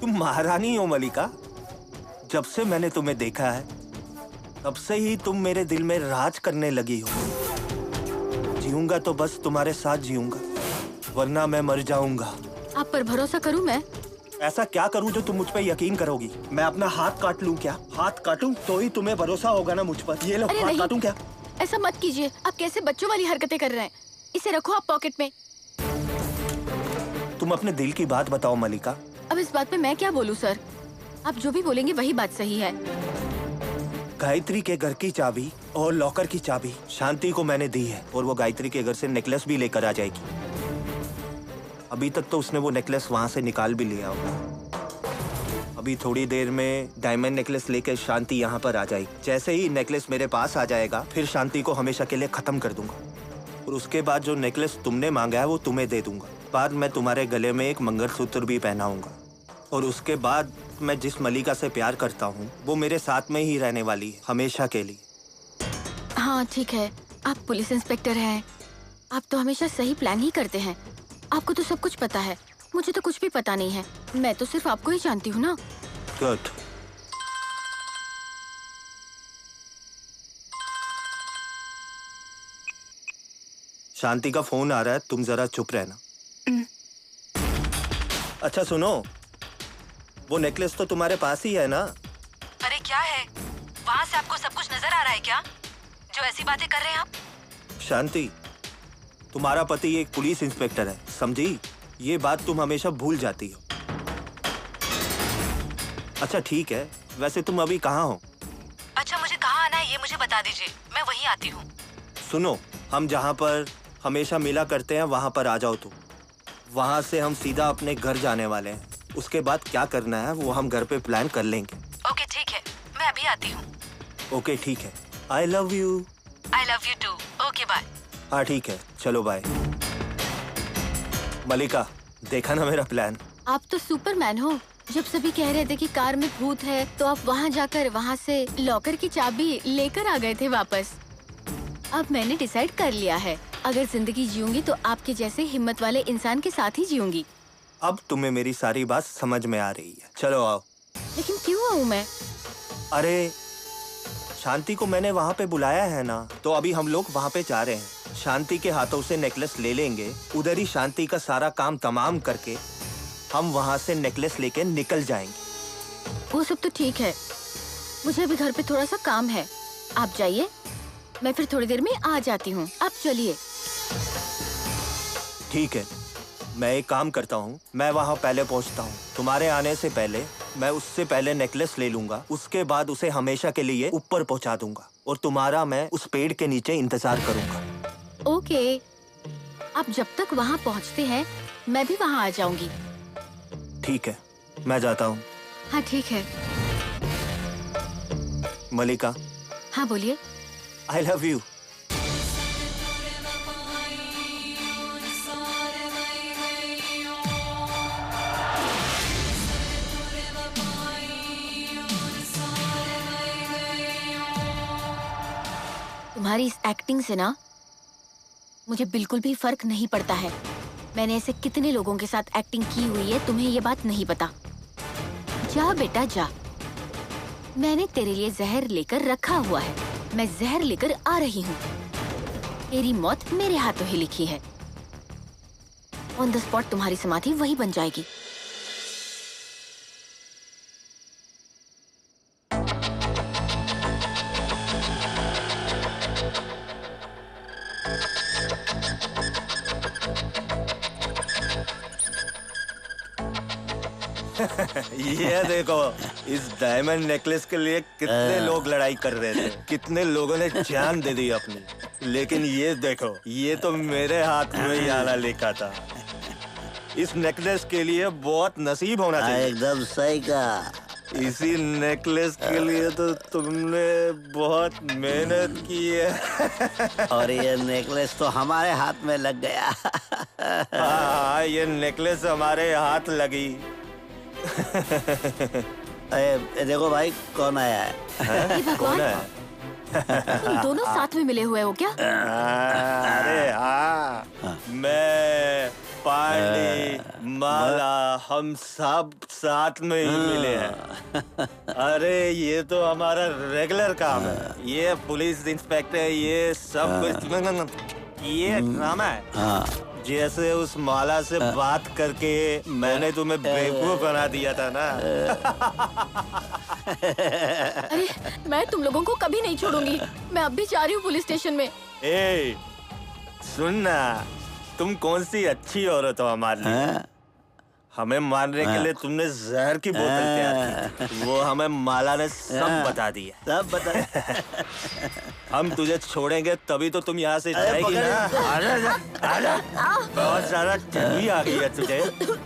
तुम महारानी हो मलिका। जब से मैंने तुम्हें देखा है तब से ही तुम मेरे दिल में राज करने लगी हो। जीऊंगा तो बस तुम्हारे साथ जीऊंगा, वरना मैं मर जाऊंगा। आप पर भरोसा करूं मैं? ऐसा क्या करूं जो तुम मुझ पे यकीन करोगी? मैं अपना हाथ काट लूं क्या? हाथ काटूं तो ही तुम्हें भरोसा होगा ना मुझ पर। ये लो, हाथ काटूं क्या? ऐसा मत कीजिए। आप कैसे बच्चों वाली हरकतें कर रहे हैं? इसे रखो आप पॉकेट में। तुम अपने दिल की बात बताओ मलिका। अब इस बात पे मैं क्या बोलूं सर? आप जो भी बोलेंगे वही बात सही है। गायत्री के घर की चाबी और लॉकर की चाबी शांति को मैंने दी है और वो गायत्री के घर से नेकलेस भी लेकर आ जाएगी। अभी तक तो उसने वो नेकलेस वहां से निकाल भी लिया होगा। अभी थोड़ी देर में डायमंड नेकलेस लेकर शांति यहाँ पर आ जाएगी। जैसे ही नेकलेस मेरे पास आ जाएगा फिर शांति को हमेशा के लिए खत्म कर दूंगा और उसके बाद जो नेकलेस तुमने मांगा है वो तुम्हें दे दूंगा। बाद में तुम्हारे गले में एक मंगलसूत्र भी पहनाऊंगा और उसके बाद मैं जिस मलिका से प्यार करता हूँ वो मेरे साथ में ही रहने वाली है, हमेशा के लिए। हाँ ठीक है, आप पुलिस इंस्पेक्टर हैं। आप तो हमेशा सही प्लान ही करते हैं। आपको तो सब कुछ पता है, मुझे तो कुछ भी पता नहीं है। मैं तो सिर्फ आपको ही जानती हूँ ना। गुड। शांति का फोन आ रहा है, तुम जरा चुप रहना। अच्छा सुनो, वो नेकलेस तो तुम्हारे पास ही है ना? अरे क्या है, वहाँ से आपको सब कुछ नजर आ रहा है क्या, जो ऐसी बातें कर रहे हैं आप? शांति, तुम्हारा पति एक पुलिस इंस्पेक्टर है, समझी? ये बात तुम हमेशा भूल जाती हो। अच्छा ठीक है, वैसे तुम अभी कहाँ हो? अच्छा मुझे कहाँ आना है ये मुझे बता दीजिए, मैं वहीं आती हूँ। सुनो, हम जहाँ पर हमेशा मिला करते हैं वहाँ पर आ जाओ तुम। वहाँ से हम सीधा अपने घर जाने वाले हैं। उसके बाद क्या करना है वो हम घर पे प्लान कर लेंगे। ओके ठीक है, मैं अभी आती हूँ। ओके ठीक है, I love you. I love you too. Okay bye. हाँ ठीक है, चलो बाय। मलिका, देखा ना मेरा प्लान? आप तो सुपरमैन हो। जब सभी कह रहे थे कि कार में भूत है तो आप वहाँ जाकर वहाँ से लॉकर की चाबी लेकर आ गए थे वापस। अब मैंने डिसाइड कर लिया है, अगर जिंदगी जीऊंगी तो आपके जैसे हिम्मत वाले इंसान के साथ ही जीऊंगी। अब तुम्हें मेरी सारी बात समझ में आ रही है। चलो आओ। लेकिन क्यों आऊँ मैं? अरे शांति को मैंने वहाँ पे बुलाया है ना, तो अभी हम लोग वहाँ पे जा रहे हैं। शांति के हाथों से नेकलेस ले लेंगे, उधर ही शांति का सारा काम तमाम करके हम वहाँ से नेकलेस लेके निकल जाएंगे। वो सब तो ठीक है, मुझे अभी घर पे थोड़ा सा काम है। आप जाइए, मैं फिर थोड़ी देर में आ जाती हूँ। आप चलिए। ठीक है, मैं एक काम करता हूँ, मैं वहाँ पहले पहुँचता हूँ। तुम्हारे आने से पहले मैं उससे पहले नेकलेस ले लूंगा, उसके बाद उसे हमेशा के लिए ऊपर पहुँचा दूंगा और तुम्हारा मैं उस पेड़ के नीचे इंतजार करूंगा। ओके, आप जब तक वहाँ पहुँचते हैं मैं भी वहाँ आ जाऊंगी। ठीक है, मैं जाता हूँ। हाँ ठीक है। मलिका। हाँ बोलिए। आई लव यू। तुम्हारी इस एक्टिंग से ना मुझे बिल्कुल भी फर्क नहीं पड़ता है। मैंने ऐसे कितने लोगों के साथ एक्टिंग की हुई है, तुम्हें ये बात नहीं पता। जा बेटा जा, मैंने तेरे लिए जहर लेकर रखा हुआ है। मैं जहर लेकर आ रही हूँ। तेरी मौत मेरे हाथों ही लिखी है। ऑन द स्पॉट तुम्हारी समाधि वही बन जाएगी। ये देखो, इस डायमंड नेकलेस के लिए कितने लोग लड़ाई कर रहे थे, कितने लोगों ने जान दे दी अपनी, लेकिन ये देखो, ये तो मेरे हाथ में ही आना लिखा था। इस नेकलेस के लिए बहुत नसीब होना चाहिए। एकदम सही कहा। इसी नेकलेस के लिए तो तुमने बहुत मेहनत की है। और ये नेकलेस तो हमारे हाथ में लग गया। हाँ, ये नेकलेस हमारे हाथ लगी। अरे देखो भाई, कौन आया है? कौन है? तुम दोनों साथ में मिले हुए हो क्या? अरे हाँ, मैं, पांडे, माला, हम सब साथ में ही मिले हैं। अरे ये तो हमारा रेगुलर काम है। ये पुलिस इंस्पेक्टर, ये सब कुछ ये काम है। जैसे उस माला से बात करके मैंने तुम्हें बेवकूफ बना दिया था ना। अरे मैं तुम लोगों को कभी नहीं छोड़ूंगी। मैं अब भी जा रही हूँ पुलिस स्टेशन में। ए, सुनना, तुम कौन सी अच्छी औरत हो हमारे लिए। हमें मारने के लिए तुमने जहर की बोतल तैयार की, वो हमें माला ने सब बता दिया। सब बता। हम तुझे छोड़ेंगे तभी तो तुम यहाँ से जाएगी ना। आजा, आजा। बहुत ज्यादा चर्बी आ गई है तुझे,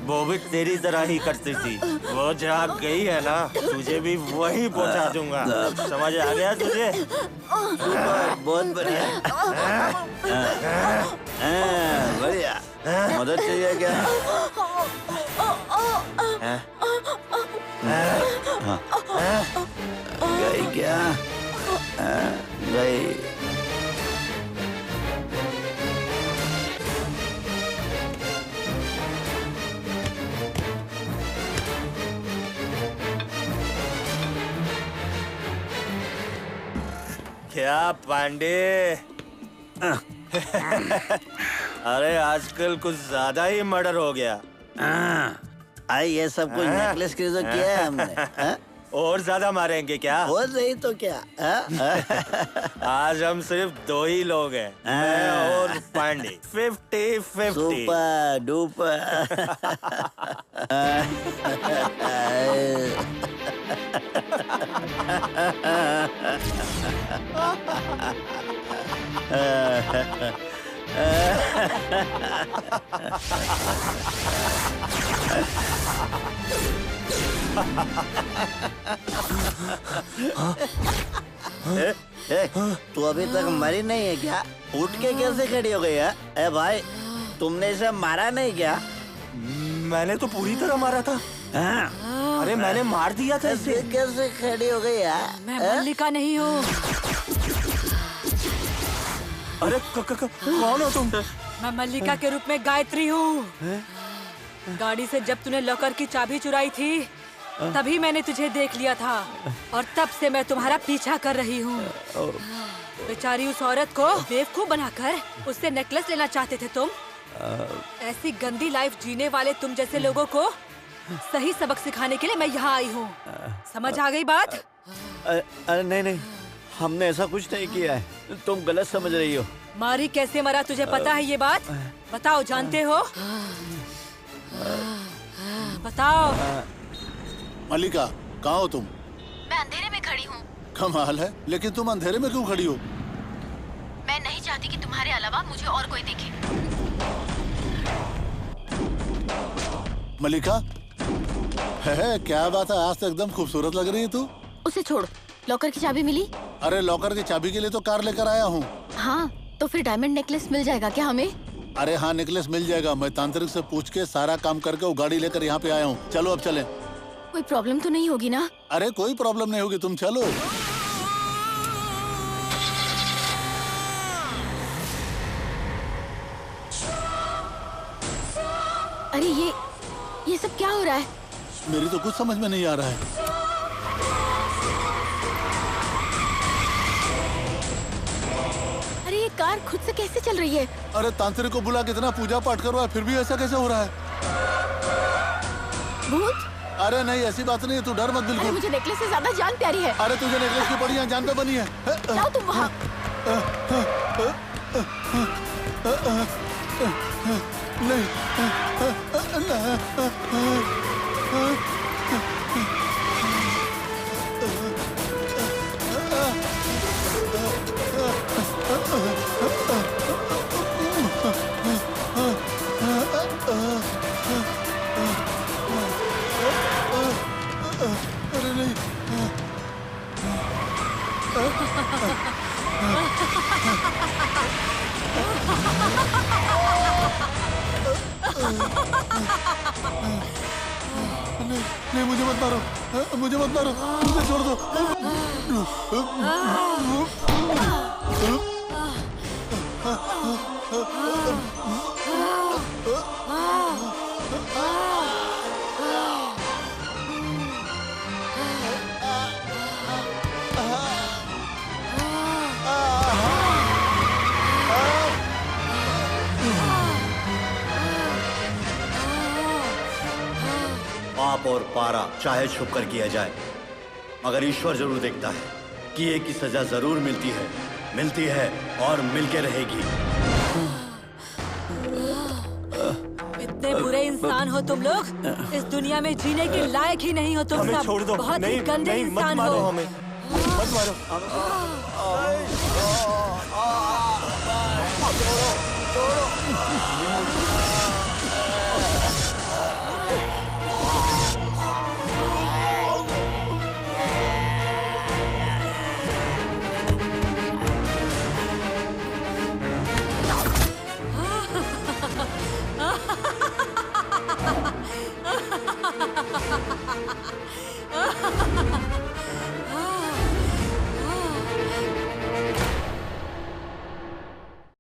वो भी तेरी तरह ही करती थी। वो जहाँ गई है ना, तुझे भी वही पहुँचा दूंगा। समझ आ गया तुझे? बहुत बढ़िया। बढ़िया। मदद चाहिए क्या? गई क्या? गई। क्या पांडे? अरे आजकल कुछ ज्यादा ही मर्डर हो गया। आई ये सब कुछ नेकलेस के लिए तो किया है हमने। और ज्यादा मारेंगे क्या? और नहीं तो क्या? आज हम सिर्फ 2 ही लोग हैं, मैं और पांडे। 50-50। Super duper. तू अभी तक मरी नहीं है क्या? उठ के कैसे खड़ी हो गई है? ए भाई, तुमने इसे मारा नहीं क्या? मैंने तो पूरी तरह मारा था। अरे मैंने मार दिया था इसे। कैसे खड़ी हो गई है? मैं मल्लिका नहीं हूँ। अरे कौन हो तुम? मैं मल्लिका के रूप में गायत्री हूँ। गाड़ी से जब तूने लॉकर की चाबी चुराई थी, तभी मैंने तुझे देख लिया था और तब से मैं तुम्हारा पीछा कर रही हूँ। बेचारी उस औरत को बेवकूफ बनाकर उससे नेकलेस लेना चाहते थे तुम। ऐसी गंदी लाइफ जीने वाले तुम जैसे लोगों को सही सबक सिखाने के लिए मैं यहाँ आई हूँ। समझ आ गई बात? अरे नहीं, हमने ऐसा कुछ नहीं किया है, तुम गलत समझ रही हो। मारी कैसे मरा तुझे पता है ये बात? बताओ, जानते हो? बताओ। मल्लिका, कहाँ हो तुम? मैं अंधेरे में खड़ी हूँ। कमाल है, लेकिन तुम अंधेरे में क्यों खड़ी हो? मैं नहीं चाहती कि तुम्हारे अलावा मुझे और कोई देखे। मल्लिका, है क्या बात है? आज तो एकदम खूबसूरत लग रही है तू। उसे छोड़, लॉकर की चाबी मिली? अरे लॉकर की चाबी के लिए तो कार लेकर आया हूँ। हाँ, तो फिर डायमंड नेकलेस मिल जाएगा क्या हमें? अरे हाँ, नेकलेस मिल जाएगा। मैं तांत्रिक से पूछ के सारा काम करके वो गाड़ी लेकर यहाँ पे आया हूँ। चलो अब चलें। कोई प्रॉब्लम तो नहीं होगी ना? अरे कोई प्रॉब्लम नहीं होगी, तुम चलो। अरे ये सब क्या हो रहा है? मेरी तो कुछ समझ में नहीं आ रहा है। अरे ये कार जान खुद से कैसे चल रही है? अरे तांत्रिक को बुला के इतना पूजा पाठ करवाया फिर भी ऐसा कैसे हो रहा है? भूत? अरे नहीं, ऐसी बात नहीं है, तू डर मत अरे बिल्कुल। मुझे नेकलेस से ज्यादा जान प्यारी है। अरे तुझे नेकलेस की पड़ी है, जान पे बनी है। जाओ तुम वहाँ। नहीं। अरे नहीं। नहीं, मुझे मत मारो, मुझे मत मारो, मुझे छोड़ दो। पाप और पारा चाहे छुप कर किया जाए, मगर ईश्वर जरूर देखता है। किए की सजा जरूर मिलती है और मिलके रहेगी। इतने बुरे इंसान हो तुम लोग, इस दुनिया में जीने के लायक ही नहीं हो तुम हमें सब। छोड़ दो। बहुत ही नहीं, गंदे नहीं, मत इंसान मारो हो। हमें, मत मारो।